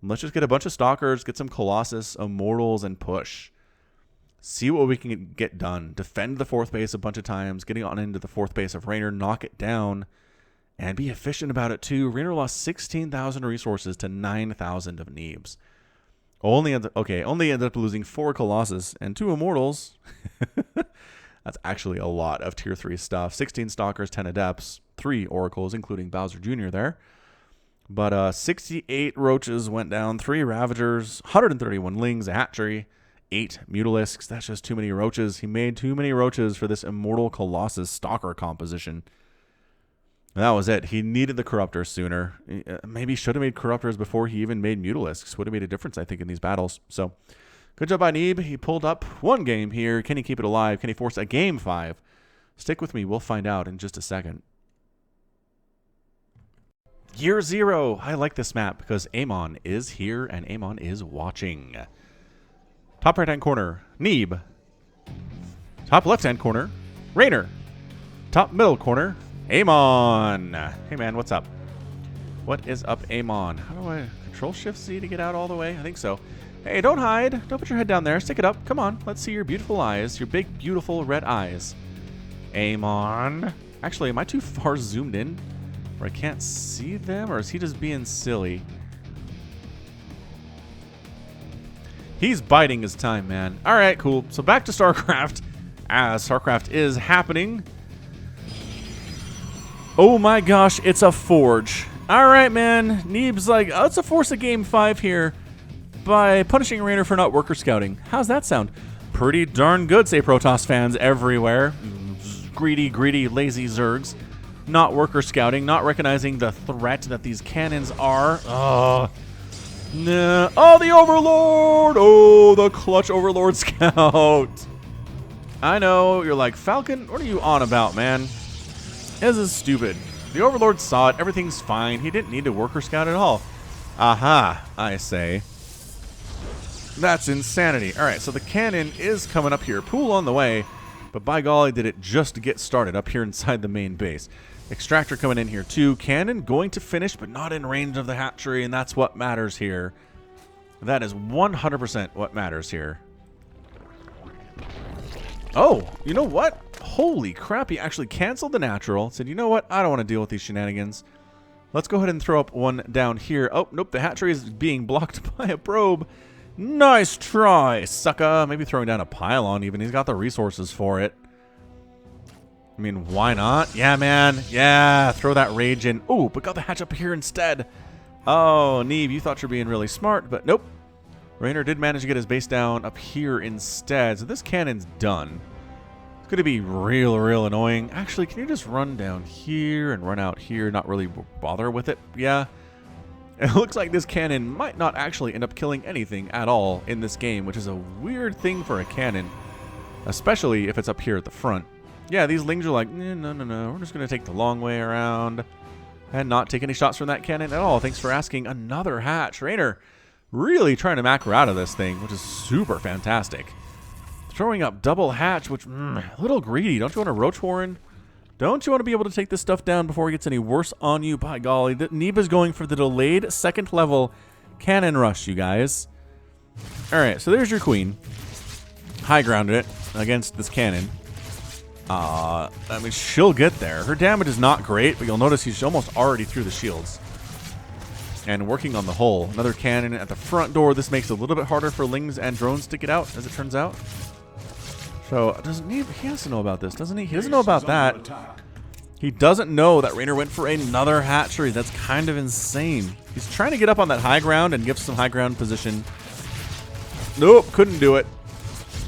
Let's just get a bunch of Stalkers, get some Colossus, Immortals, and push. See what we can get done. Defend the 4th base a bunch of times, getting on into the 4th base of Reynor, knock it down, and be efficient about it, too. Reynor lost 16,000 resources to 9,000 of Neebs. Only ended up losing 4 Colossus and 2 Immortals. That's actually a lot of tier 3 stuff. 16 Stalkers, 10 Adepts, 3 Oracles, including Bowser Jr. there. But 68 Roaches went down, 3 Ravagers, 131 Lings, a hatchery, 8 Mutalisks. That's just too many Roaches. He made too many Roaches for this Immortal Colossus Stalker composition. That was it. He needed the Corruptors sooner. Maybe should have made Corruptors before he even made Mutalisks. Would have made a difference, I think, in these battles. So, good job by Neeb. He pulled up one game here. Can he keep it alive? Can he force a game 5? Stick with me. We'll find out in just a second. Year 0. I like this map because Amon is here and Amon is watching. Top right-hand corner, Neeb. Top left-hand corner, Reynor. Top middle corner, Amon. Hey, man, what's up? What is up, Amon? How do I Control-Shift-Z to get out all the way? I think so. Hey, don't hide. Don't put your head down there. Stick it up. Come on. Let's see your beautiful eyes. Your big, beautiful red eyes. Amon. Actually, am I too far zoomed in where I can't see them? Or is he just being silly? He's biding his time, man. All right, cool. So back to StarCraft. As StarCraft is happening. Oh my gosh, it's a forge. All right, man. Neeb's like, let's force a game 5 here by punishing Reynor for not worker scouting. How's that sound? Pretty darn good, say Protoss fans everywhere. Greedy, lazy Zergs. Not worker scouting, not recognizing the threat that these cannons are. Nah. Oh, the Overlord! Oh, the clutch Overlord Scout. I know, you're like, Falcon, what are you on about, man? This is stupid. The Overlord saw it. Everything's fine. He didn't need to worker scout at all. Aha, I say. That's insanity. All right, so the cannon is coming up here. Pool on the way, but by golly, did it just get started up here inside the main base. Extractor coming in here too. Cannon going to finish, but not in range of the hatchery, and that's what matters here. That is 100% what matters here. Oh, you know what? Holy crap, he actually canceled the natural. Said, you know what? I don't want to deal with these shenanigans. Let's go ahead and throw up one down here. Oh, nope, the hatchery is being blocked by a probe. Nice try, sucker. Maybe throwing down a pylon even. He's got the resources for it. I mean, why not? Yeah, man. Yeah, throw that rage in. Oh, but got the hatch up here instead. Oh, Neeb, you thought you were being really smart, but nope. Reynor did manage to get his base down up here instead, so this cannon's done. It's going to be real annoying. Actually, can you just run down here and run out here, not really bother with it? Yeah. It looks like this cannon might not actually end up killing anything at all in this game, which is a weird thing for a cannon, especially if it's up here at the front. Yeah, these lings are like, no. We're just going to take the long way around and not take any shots from that cannon at all. Thanks for asking. Another hatch. Reynor really trying to macro out of this thing, which is super fantastic. Throwing up double hatch, which, a little greedy. Don't you want to Roach Warren? Don't you want to be able to take this stuff down before it gets any worse on you? By golly, Neeb is going for the delayed second level cannon rush, you guys. All right, so there's your queen. High grounded it against this cannon. I mean, she'll get there. Her damage is not great, but you'll notice he's almost already through the shields. And working on the hull. Another cannon at the front door. This makes it a little bit harder for lings and drones to get out, as it turns out. So, doesn't he has to know about this, doesn't he? He doesn't know about that. He doesn't know that Reynor went for another hatchery. That's kind of insane. He's trying to get up on that high ground and give some high ground position. Nope, couldn't do it.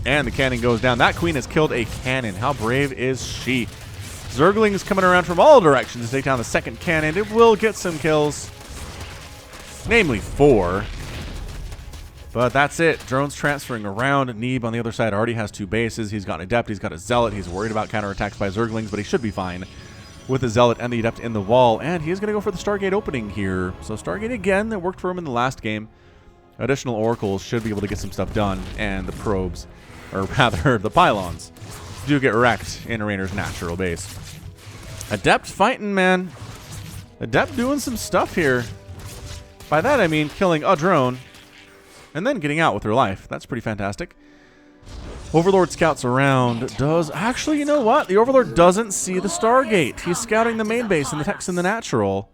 And the cannon goes down. That queen has killed a cannon. How brave is she? Zerglings coming around from all directions to take down the second cannon. It will get some kills. Namely 4. But that's it. Drones transferring around. Neeb on the other side already has 2 bases. He's got an Adept. He's got a Zealot. He's worried about counterattacks by Zerglings, but he should be fine with the Zealot and the Adept in the wall. And he's going to go for the Stargate opening here. So Stargate again. That worked for him in the last game. Additional Oracles should be able to get some stuff done. And the probes, or rather the pylons, do get wrecked in Reynor's natural base. Adept fighting, man. Adept doing some stuff here. By that I mean killing a drone and then getting out with her life. That's pretty fantastic. Overlord scouts around. Does actually, you know what? The Overlord doesn't see the Stargate. He's scouting the main base and the Tex and the natural.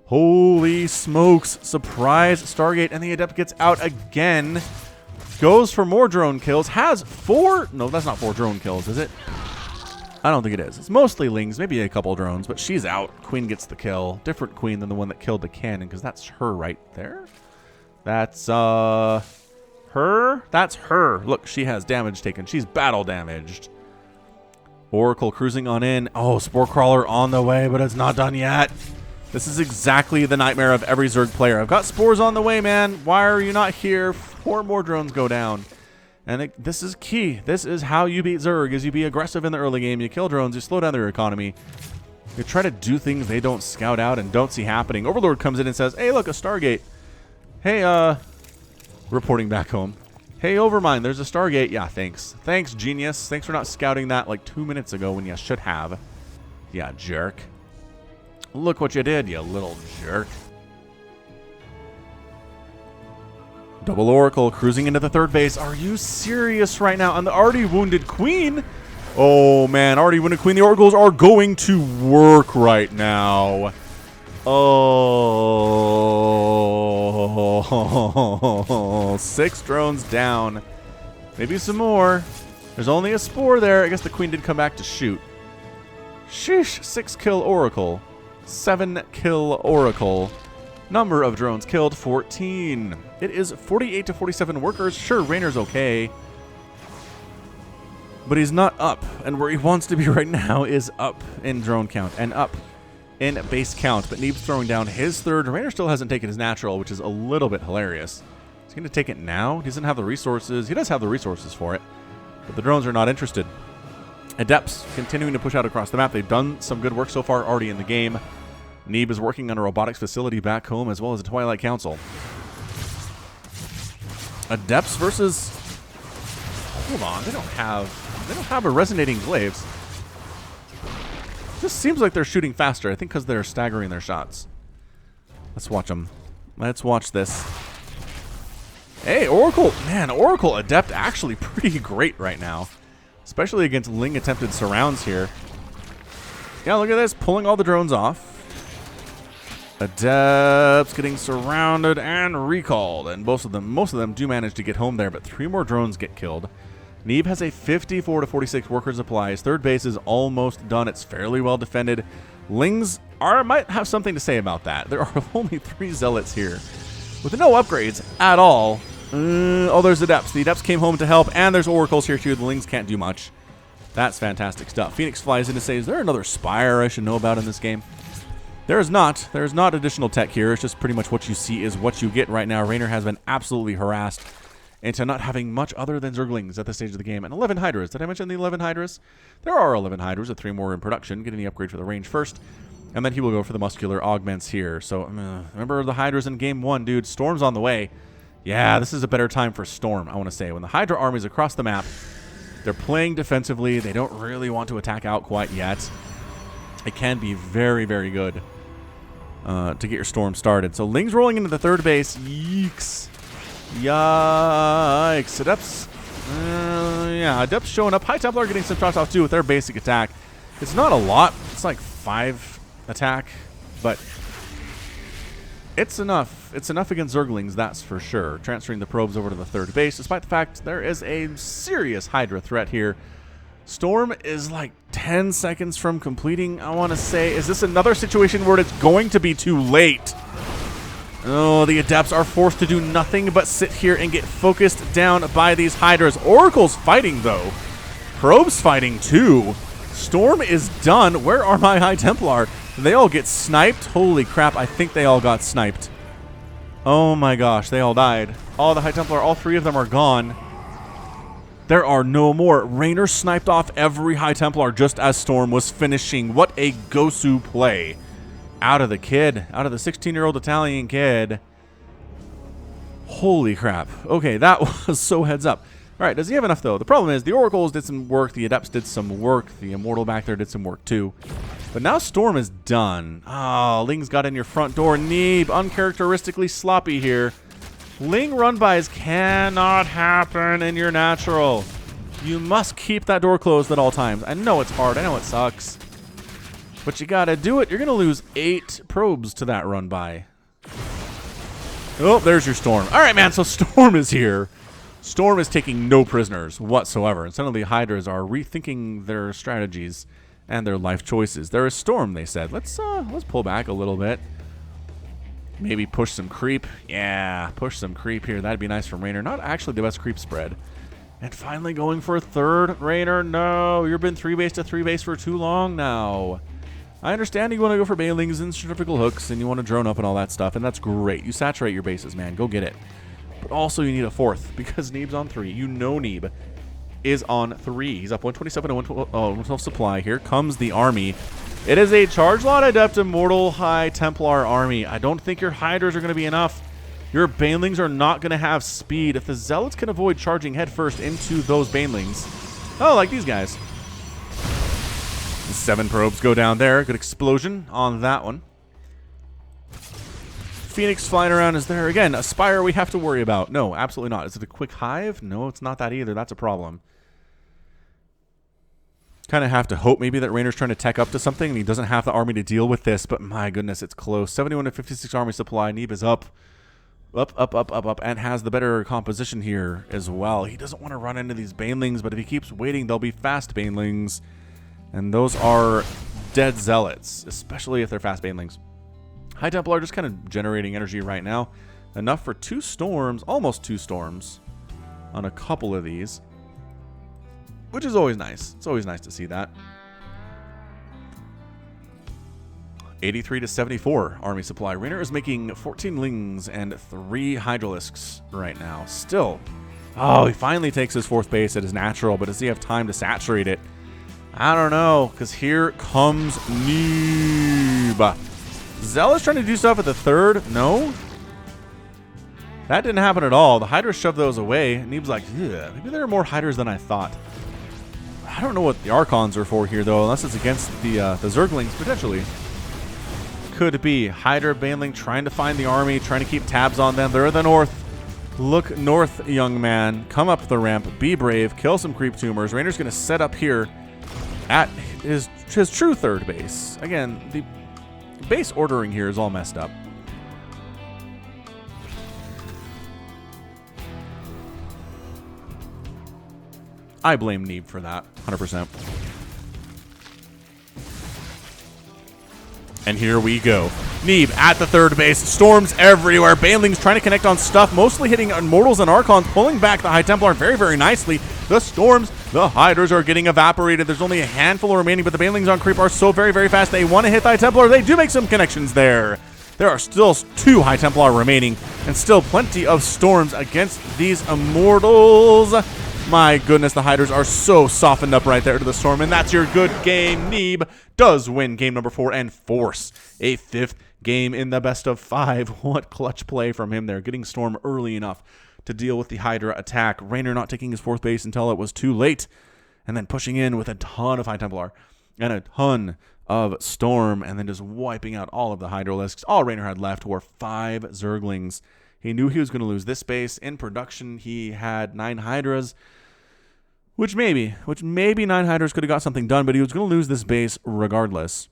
Holy smokes. Surprise Stargate, and the Adept gets out again. Goes for more drone kills. Has 4. No, that's not 4 drone kills, is it? I don't think it is. It's mostly lings, maybe a couple drones, but she's out. Queen gets the kill. Different queen than the one that killed the cannon, because that's her right there. That's, her? That's her. Look, she has damage taken. She's battle damaged. Oracle cruising on in. Oh, Spore Crawler on the way, but it's not done yet. This is exactly the nightmare of every Zerg player. I've got spores on the way, man. Why are you not here? 4 more drones go down. And this is key. This is how you beat Zerg, is you be aggressive in the early game. You kill drones, you slow down their economy. You try to do things they don't scout out and don't see happening. Overlord comes in and says, hey, look, a Stargate. Hey, reporting back home. Hey, Overmind, there's a Stargate. Yeah, thanks. Thanks, genius. Thanks for not scouting that like 2 minutes ago when you should have. Yeah, jerk. Look what you did, you little jerk. Double Oracle cruising into the 3rd base. Are you serious right now? On the already wounded Queen? Oh, man, already wounded Queen. The Oracles are going to work right now. Oh, 6 drones down. Maybe some more. There's only a spore there. I guess the Queen did come back to shoot. Sheesh, 6 kill Oracle. 7 kill Oracle. Number of drones killed, 14. It is 48 to 47 workers. Sure, Reynor's okay. But he's not up. And where he wants to be right now is up in drone count and up in base count. But Neeb's throwing down his 3rd. Reynor still hasn't taken his natural, which is a little bit hilarious. He's going to take it now. He doesn't have the resources. He does have the resources for it. But the drones are not interested. Adepts continuing to push out across the map. They've done some good work so far already in the game. Neeb is working on a robotics facility back home as well as a Twilight Council. Adepts versus... Hold on, they don't have a resonating glaives. Just seems like they're shooting faster. I think because they're staggering their shots. Let's watch them. Let's watch this. Hey, Oracle. Man, Oracle Adept actually pretty great right now. Especially against Ling attempted surrounds here. Yeah, look at this. Pulling all the drones off. Adepts getting surrounded and recalled. And most of them do manage to get home there, but 3 more drones get killed. Neeb has a 54 to 46 worker supplies. 3rd base is almost done. It's fairly well defended. Lings might have something to say about that. There are only 3 zealots here with no upgrades at all. Oh, there's Adepts. The Adepts came home to help, and there's Oracles here too. The Lings can't do much. That's fantastic stuff. Phoenix flies in to say, is there another Spire I should know about in this game? There is not. There is not additional tech here. It's just pretty much what you see is what you get right now. Reynor has been absolutely harassed into not having much other than Zerglings at this stage of the game. And 11 Hydras. Did I mention the 11 Hydras? There are 11 Hydras with 3 more in production, getting the upgrade for the range first. And then he will go for the muscular augments here. So remember the Hydras in game 1, dude. Storm's on the way. Yeah, this is a better time for Storm, I want to say. When the Hydra army's across the map, they're playing defensively. They don't really want to attack out quite yet. It can be very, very good to get your Storm started. So Ling's rolling into the 3rd base. Yeeks. Yikes. Adepts. Yeah, Adepts showing up. High Templar getting some shots off too with their basic attack. It's not a lot. It's like 5 attack, but it's enough. It's enough against Zerglings, that's for sure. Transferring the probes over to the 3rd base, despite the fact there is a serious Hydra threat here. Storm is like 10 seconds from completing, I want to say. Is this another situation where it's going to be too late? Oh, the Adepts are forced to do nothing but sit here and get focused down by these Hydras. Oracle's fighting, though. Probe's fighting, too. Storm is done. Where are my High Templar? They all get sniped. Holy crap, I think they all got sniped. Oh my gosh, they all died. All the High Templar, all 3 of them are gone. There are no more. Reynor sniped off every High Templar just as Storm was finishing. What a Gosu play. Out of the kid. Out of the 16-year-old Italian kid. Holy crap. Okay, that was so heads up. All right, does he have enough, though? The problem is the Oracles did some work. The Adepts did some work. The Immortal back there did some work, too. But now Storm is done. Ah, Ling's got in your front door. Neeb, uncharacteristically sloppy here. Ling run-bys cannot happen in your natural. You must keep that door closed at all times. I know it's hard. I know it sucks. But you gotta do it. You're gonna lose 8 probes to that run-by. Oh, there's your Storm. All right, man, so Storm is here. Storm is taking no prisoners whatsoever. And suddenly Hydras are rethinking their strategies and their life choices. There is Storm, they said. Let's pull back a little bit. Maybe push some creep. Yeah, push some creep here. That'd be nice for Reynor. Not actually the best creep spread. And finally going for a third. Reynor, no. You've been 3-base to 3-base for too long now. I understand you want to go for bailings and centrifugal hooks and you want to drone up and all that stuff, and that's great. You saturate your bases, man. Go get it. But also you need a fourth because Neeb's on 3. You know Neeb is on 3. He's up 127 to 112 supply. Here comes the army. It is a Charge Lot Adept Immortal High Templar army. I don't think your Hydras are going to be enough. Your Banelings are not going to have speed. If the Zealots can avoid charging headfirst into those Banelings, oh, like these guys. 7 probes go down there. Good explosion on that one. Phoenix flying around. Is there, again, a Spire we have to worry about? No, absolutely not. Is it a quick hive? No, it's not that either. That's a problem. Kind of have to hope maybe that Reynor's trying to tech up to something and he doesn't have the army to deal with this, but my goodness, it's close. 71 to 56 army supply. Neeb is up, and has the better composition here as well. He doesn't want to run into these Banelings, but if he keeps waiting, they'll be fast Banelings. And those are dead Zealots, especially if they're fast Banelings. High Templar are just kind of generating energy right now. Enough for 2 storms, almost 2 storms on a couple of these. Which is always nice. It's always nice to see that. 83 to 74 army supply. Reynor is making 14 Lings and 3 Hydralisks right now. Still. Oh, he finally takes his 4th base at his natural, but does he have time to saturate it? I don't know, because here comes Neeb. Zealot's trying to do stuff at the 3rd. No. That didn't happen at all. The Hydras shoved those away. Neeb's like, yeah, maybe there are more Hydras than I thought. I don't know what the Archons are for here, though, unless it's against the Zerglings, potentially. Could be. Hydra Baneling trying to find the army, trying to keep tabs on them. They're in the north. Look north, young man. Come up the ramp. Be brave. Kill some creep tumors. Reynor's going to set up here at his true 3rd base. Again, the base ordering here is all messed up. I blame Neeb for that, 100%. And here we go. Neeb at the 3rd base. Storms everywhere. Banelings trying to connect on stuff, mostly hitting Immortals and Archons, pulling back the High Templar very, very nicely. The Storms, the Hydras are getting evaporated. There's only a handful remaining, but the Banelings on creep are so very, very fast. They want to hit the High Templar. They do make some connections there. There are still 2 High Templar remaining, and still plenty of Storms against these Immortals. My goodness, the Hydras are so softened up right there to the Storm, and that's your good game. Neeb does win game number 4 and force a 5th game in the best of 5. What clutch play from him there, getting Storm early enough to deal with the Hydra attack. Reynor not taking his 4th base until it was too late, and then pushing in with a ton of High Templar and a ton of Storm, and then just wiping out all of the Hydralisks. All Reynor had left were 5 Zerglings. He knew he was going to lose this base. In production, he had 9 Hydras, which maybe 9 Hydras could have got something done, but he was going to lose this base regardless.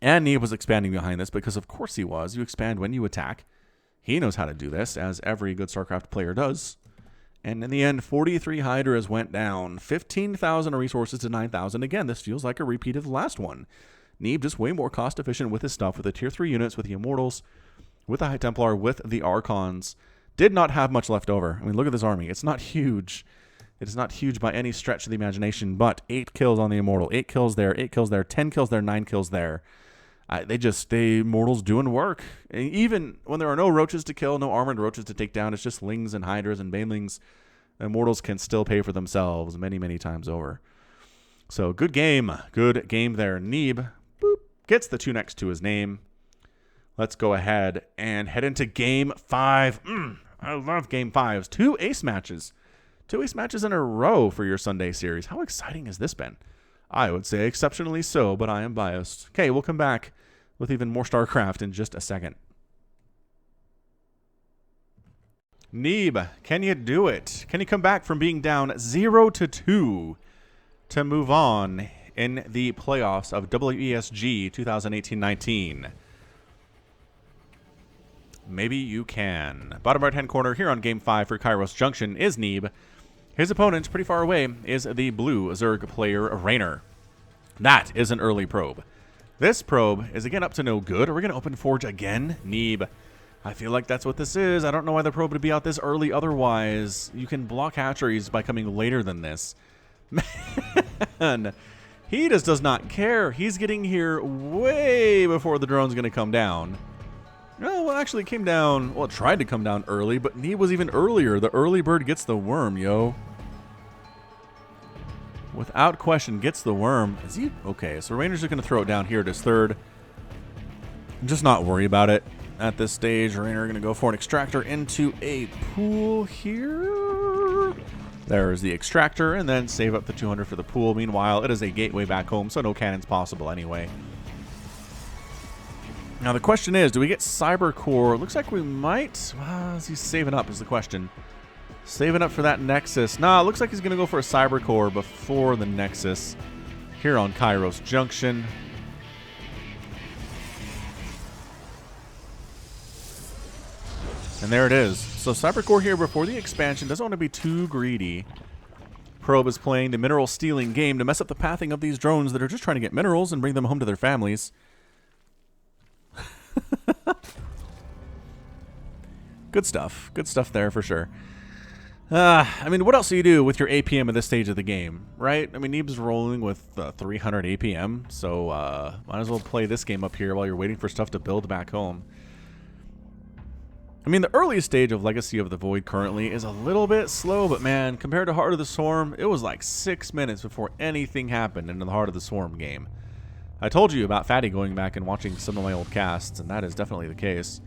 And Neeb was expanding behind this because, of course, he was. You expand when you attack. He knows how to do this, as every good StarCraft player does. And in the end, 43 Hydras went down. 15,000 resources to 9,000. Again, this feels like a repeat of the last one. Neeb just way more cost-efficient with his stuff, with the Tier 3 units, with the Immortals, with the High Templar, with the Archons. Did not have much left over. I mean, look at this army. It's not huge. It is not huge by any stretch of the imagination, but 8 kills on the Immortal. 8 kills there, 8 kills there, 10 kills there, 9 kills there. The Immortals doing work. And even when there are no roaches to kill, no armored roaches to take down, it's just Lings and Hydras and Banelings. The Immortals can still pay for themselves many, many times over. So good game. Good game there. Neeb, boop, gets the 2 next to his name. Let's go ahead and head into game 5. I love game 5s. 2 ace matches. 2 ace matches in a row for your Sunday series. How exciting has this been? I would say exceptionally so, but I am biased. Okay, we'll come back with even more StarCraft in just a second. Neeb, can you do it? Can you come back from being down 0-2 to move on in the playoffs of WESG 2018-19? Maybe you can. Bottom right-hand corner here on Game 5 for Kairos Junction is Neeb. His opponent, pretty far away, is the blue Zerg player Reynor. That is an early probe. This probe is again up to no good. Are we going to open Forge again? Neeb. I feel like that's what this is. I don't know why the probe would be out this early otherwise. You can block hatcheries by coming later than this. Man, he just does not care. He's getting here way before the drone's going to come down. No, well, actually it came down. Well, it tried to come down early, but Neeb was even earlier. The early bird gets the worm, yo. Without question, gets the worm. Is he? Okay, so Reynor's just going to throw it down here at his third. Just not worry about it at this stage. Reynor going to go for an extractor into a pool here. There's the extractor, and then save up the 200 for the pool. Meanwhile, it is a gateway back home, so no cannons possible anyway. Now, the question is, do we get Cyber Core? Looks like we might. Is he saving up is the question. Saving up for that Nexus. Nah, it looks like he's going to go for a Cyber Core before the Nexus here on Kairos Junction. And there it is. So Cyber Core here before the expansion. Doesn't want to be too greedy. Probe is playing the mineral stealing game to mess up the pathing of these drones that are just trying to get minerals and bring them home to their families. Good stuff. Good stuff there for sure. I mean, what else do you do with your APM at this stage of the game, right? I mean, Neeb's rolling with 300 APM, so might as well play this game up here while you're waiting for stuff to build back home. I mean, the earliest stage of Legacy of the Void currently is a little bit slow, but man, compared to Heart of the Swarm, it was like 6 minutes before anything happened in the Heart of the Swarm game. I told you about Fatty going back and watching some of my old casts, and that is definitely the case.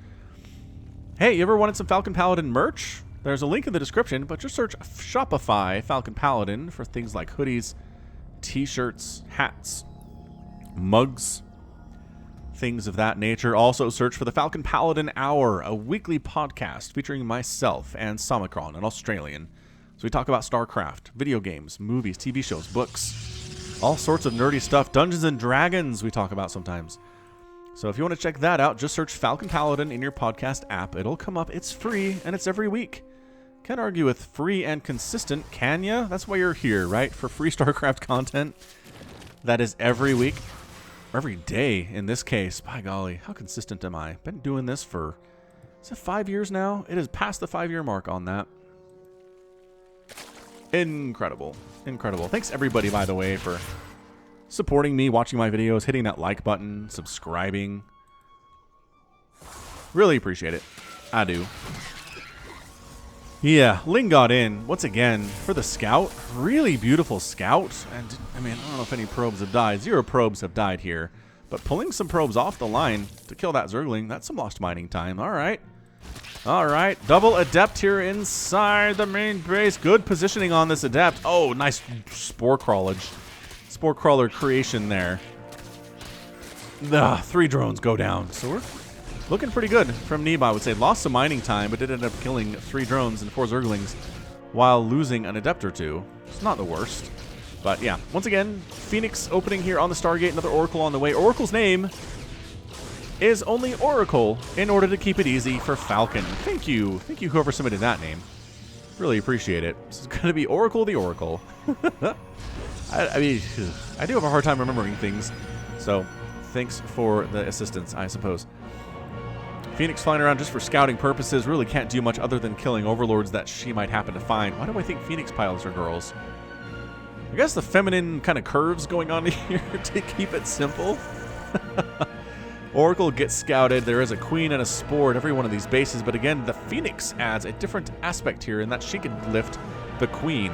Hey, you ever wanted some Falcon Paladin merch? There's a link in the description, but just search Shopify Falcon Paladin for things like hoodies, t-shirts, hats, mugs, things of that nature. Also search for the Falcon Paladin Hour, a weekly podcast featuring myself and Samicron, an Australian. So we talk about StarCraft, video games, movies, TV shows, books, all sorts of nerdy stuff. Dungeons and Dragons we talk about sometimes. So if you want to check that out, just search Falcon Paladin in your podcast app. It'll come up. It's free, and it's every week. Can't argue with free and consistent, can ya? That's why you're here, right? For free StarCraft content. That is every week. Or every day, in this case. By golly, how consistent am I? Been doing this for, is it 5 years now? It is past the 5-year mark on that. Incredible. Incredible. Thanks everybody, by the way, for supporting me, watching my videos, hitting that like button, subscribing. Really appreciate it. I do. Yeah, Ling got in, once again, for the scout. Really beautiful scout. And, I mean, I don't know if any probes have died. 0 probes have died here. But pulling some probes off the line to kill that Zergling, that's some lost mining time. All right. All right. Double Adept here inside the main base. Good positioning on this Adept. Oh, nice Spore Crawlage. Spore Crawler creation there. 3 drones go down. So we're looking pretty good from Neeb, I would say. Lost some mining time, but did end up killing 3 drones and 4 Zerglings while losing an Adept or 2. It's not the worst. But yeah, once again, Phoenix opening here on the Stargate. Another Oracle on the way. Oracle's name is only Oracle in order to keep it easy for Falcon. Thank you. Thank you, whoever submitted that name. Really appreciate it. This is going to be Oracle the Oracle. I mean, I do have a hard time remembering things, so thanks for the assistance, I suppose. Phoenix flying around just for scouting purposes, really can't do much other than killing overlords that she might happen to find. Why do I think Phoenix pilots are girls? I guess the feminine kind of curves going on here to keep it simple. Oracle gets scouted. There is a queen and a spore at every one of these bases, but again, the Phoenix adds a different aspect here in that she can lift the queen.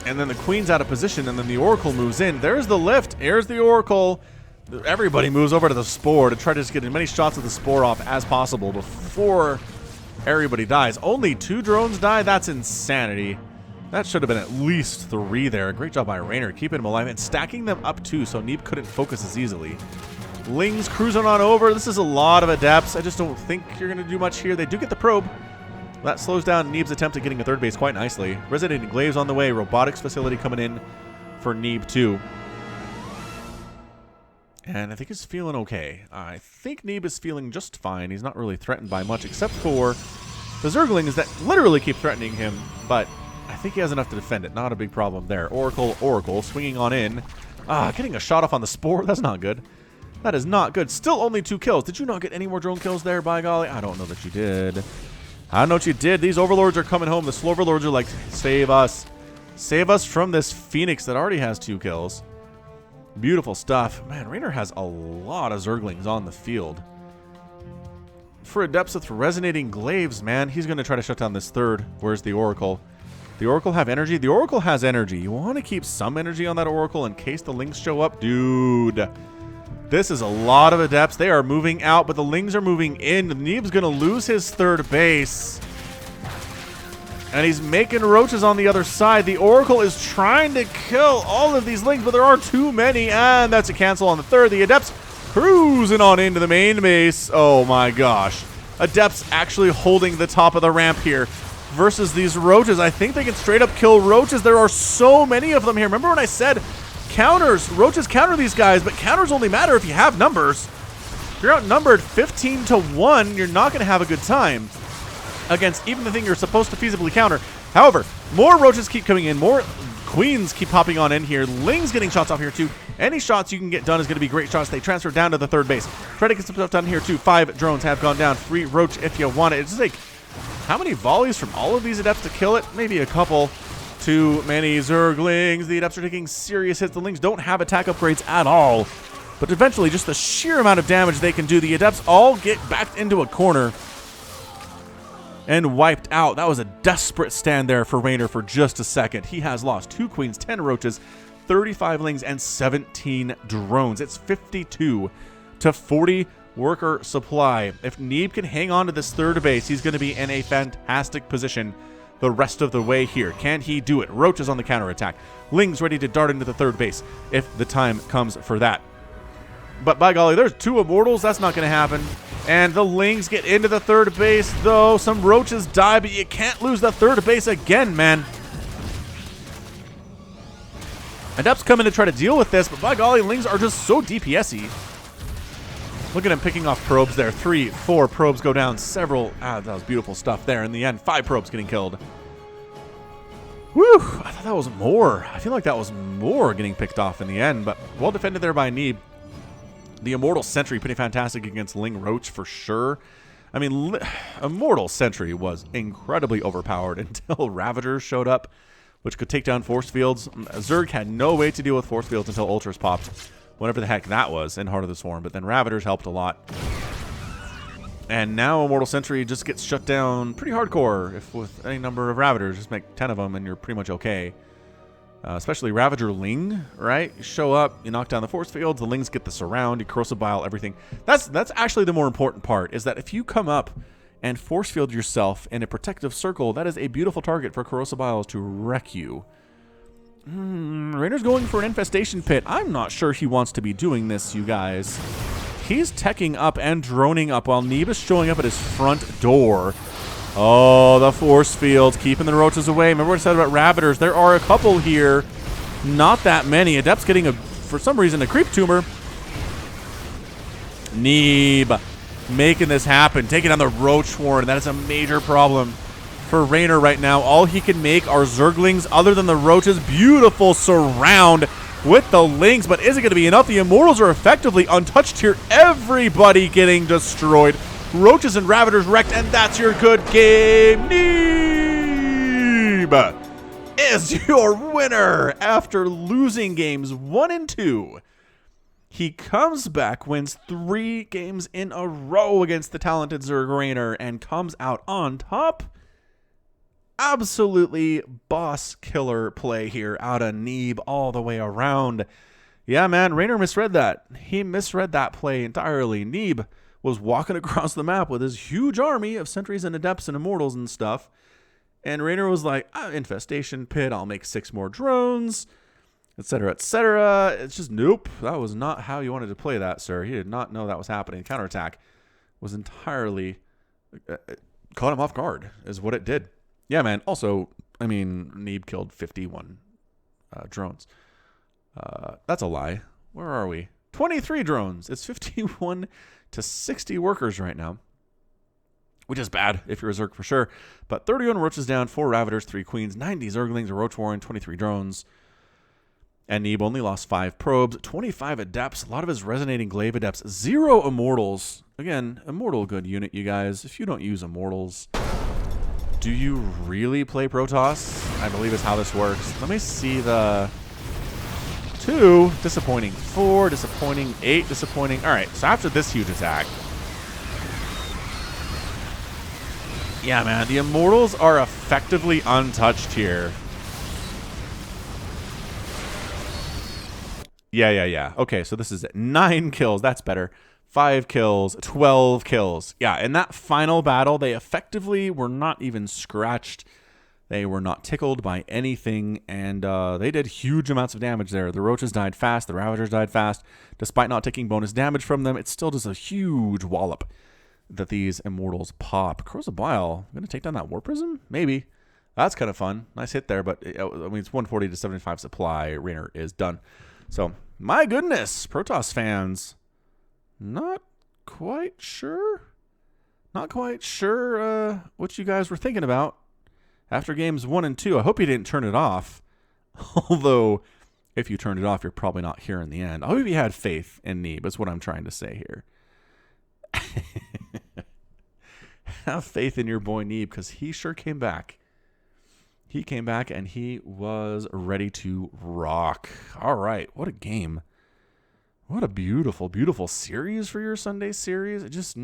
And then the queen's out of position, and then the Oracle moves in. There's the lift. Here's the Oracle. Everybody moves over to the spore to try to just get as many shots of the spore off as possible before everybody dies. Only 2 drones die? That's insanity. That should have been at least 3 there. Great job by Reynor, keeping them alive and stacking them up too, so Neeb couldn't focus as easily. Ling's cruising on over. This is a lot of Adepts. I just don't think you're going to do much here. They do get the probe. That slows down Neeb's attempt at getting a 3rd base quite nicely. Resident Glaives on the way. Robotics facility coming in for Neeb too. And I think he's feeling okay. I think Neeb is feeling just fine. He's not really threatened by much except for the Zerglings that literally keep threatening him. But I think he has enough to defend it. Not a big problem there. Oracle, swinging on in. Ah, getting a shot off on the Spore. That's not good. That is not good. Still only 2 kills. Did you not get any more drone kills there, by golly? I don't know that you did. I don't know what you did. These overlords are coming home. The Sloverlords are like, save us. Save us from this Phoenix that already has 2 kills. Beautiful stuff. Man, Reynor has a lot of Zerglings on the field. For Adepts with Resonating Glaives, man, he's going to try to shut down this third. Where's the Oracle? The Oracle have energy? The Oracle has energy. You want to keep some energy on that Oracle in case the Lings show up? Dude. This is a lot of Adepts. They are moving out, but the Lings are moving in. Neeb's going to lose his third base. And he's making roaches on the other side. The Oracle is trying to kill all of these Lings, but there are too many. And that's a cancel on the third. The Adepts cruising on into the main base. Oh my gosh. Adepts actually holding the top of the ramp here versus these roaches. I think they can straight up kill roaches. There are so many of them here. Remember when I said counters? Roaches counter these guys, but counters only matter if you have numbers. If you're outnumbered 15 to 1, you're not going to have a good time against even the thing you're supposed to feasibly counter. However, more roaches keep coming in. More queens keep popping on in here. Lings getting shots off here too. Any shots you can get done is going to be great shots. They transfer down to the third base. Try to get some stuff done here too. 5 drones have gone down. Free roach if you want it. It's just like, how many volleys from all of these Adepts to kill it? Maybe a couple. Too many Zerglings. The Adepts are taking serious hits. The Lings don't have attack upgrades at all. But eventually, just the sheer amount of damage they can do, the Adepts all get backed into a corner and wiped out. That was a desperate stand there for Reynor for just a second. He has lost 2 queens, 10 roaches, 35 Lings, and 17 drones. It's 52 to 40 worker supply. If Neeb can hang on to this third base, he's going to be in a fantastic position the rest of the way here. Can he do it? Roaches on the counterattack. Lings ready to dart into the third base if the time comes for that. But by golly, there's 2 Immortals. That's not going to happen. And the Lings get into the third base, though. Some roaches die, but you can't lose the third base again, man. Adepts come in to try to deal with this, but by golly, Lings are just so DPS-y. Look at him picking off probes there. 3, 4 probes go down. Several. That was beautiful stuff there. In the end, 5 probes getting killed. Whew. I thought that was more. I feel like that was more getting picked off in the end, but well defended there by Neeb. The Immortal Sentry, pretty fantastic against Ling Roach for sure. I mean, Immortal Sentry was incredibly overpowered until Ravagers showed up, which could take down force fields. Zerg had no way to deal with force fields until Ultras popped. Whatever the heck that was in Heart of the Swarm, but then Ravagers helped a lot. And now Immortal Sentry just gets shut down pretty hardcore if with any number of Ravagers. Just make 10 of them and you're pretty much okay. Especially Ravager Ling, right? You show up, you knock down the force fields, the Lings get the surround, you corrosive bile, everything. That's actually the more important part, is that if you come up and force field yourself in a protective circle, that is a beautiful target for corrosive biles to wreck you. Reynor's going for an infestation pit. I'm not sure he wants to be doing this, you guys. He's teching up and droning up while Neeb is showing up at his front door. Oh, the force fields, keeping the roaches away. Remember what I said about Ravagers? There are a couple here. Not that many. Adept's getting, for some reason, a creep tumor. Neeb making this happen. Taking on the Roach Warren. That is a major problem for Reynor right now. All he can make are Zerglings other than the roaches. Beautiful surround with the Lings, but is it going to be enough? The Immortals are effectively untouched here. Everybody getting destroyed. Roaches and Ravagers wrecked, and that's your good game. Neeb is your winner after losing games 1 and 2. He comes back, wins 3 games in a row against the talented Zerg Reynor, and comes out on top. Absolutely boss killer play here out of Neeb all the way around. Yeah, man, Reynor misread that. He misread that play entirely. Neeb was walking across the map with his huge army of sentries and adepts and immortals and stuff. And Reynor was like, infestation pit, I'll make 6 more drones, etc., etc. It's just, nope, that was not how you wanted to play that, sir. He did not know that was happening. Counterattack was entirely, caught him off guard, is what it did. Yeah, man. Also, I mean, Neeb killed 51 drones. That's a lie. Where are we? 23 drones. It's 51 to 60 workers right now, which is bad if you're a Zerg for sure. But 31 roaches down, 4 Ravagers, 3 queens, 90 Zerglings, a Roach Warren, 23 drones. And Neeb only lost 5 probes, 25 adepts, a lot of his resonating glaive adepts, 0 immortals. Again, immortal good unit, you guys. If you don't use immortals, do you really play Protoss? I believe is how this works. Let me see the 2, disappointing. 4, disappointing. 8, disappointing. All right, so after this huge attack, yeah, man, the immortals are effectively untouched here. Yeah. Okay, so this is 9 kills. That's better. 5 kills, 12 kills. Yeah, in that final battle, they effectively were not even scratched. They were not tickled by anything, and they did huge amounts of damage there. The Roaches died fast. The Ravagers died fast. Despite not taking bonus damage from them, it still does a huge wallop that these Immortals pop. Crows of Bile, going to take down that War Prism? Maybe. That's kind of fun. Nice hit there, but I mean, it's 140 to 75 supply. Reynor is done. So, my goodness, Protoss fans, not quite sure what you guys were thinking about after games 1 and 2. I hope you didn't turn it off. Although, if you turned it off, you're probably not here in the end. I hope you had faith in Neeb, is what I'm trying to say here. Have faith in your boy Neeb, because he sure came back. He came back, and he was ready to rock. All right, what a game. What a beautiful, beautiful series for your Sunday series. It just,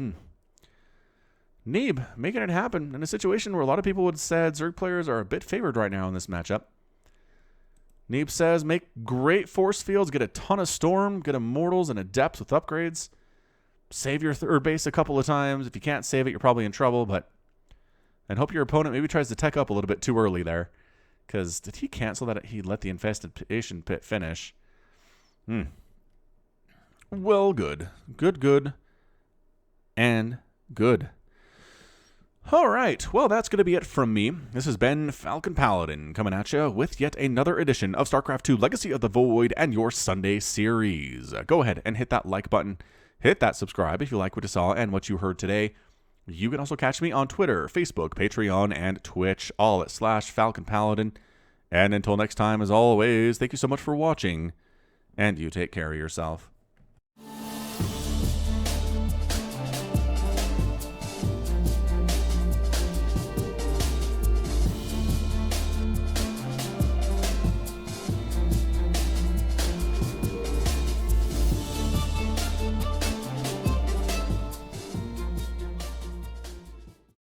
Neeb making it happen in a situation where a lot of people would have said Zerg players are a bit favored right now in this matchup. Neeb says, make great force fields, get a ton of storm, get immortals and adepts with upgrades. Save your third base a couple of times. If you can't save it, you're probably in trouble, and hope your opponent maybe tries to tech up a little bit too early there. Because did he cancel that? He let the infestation pit finish. Well, good. Good. And good. All right. Well, that's going to be it from me. This has been Falcon Paladin coming at you with yet another edition of StarCraft 2 Legacy of the Void and your Sunday series. Go ahead and hit that like button. Hit that subscribe if you like what you saw and what you heard today. You can also catch me on Twitter, Facebook, Patreon, and Twitch, all at /Falcon Paladin. And until next time, as always, thank you so much for watching, and you take care of yourself.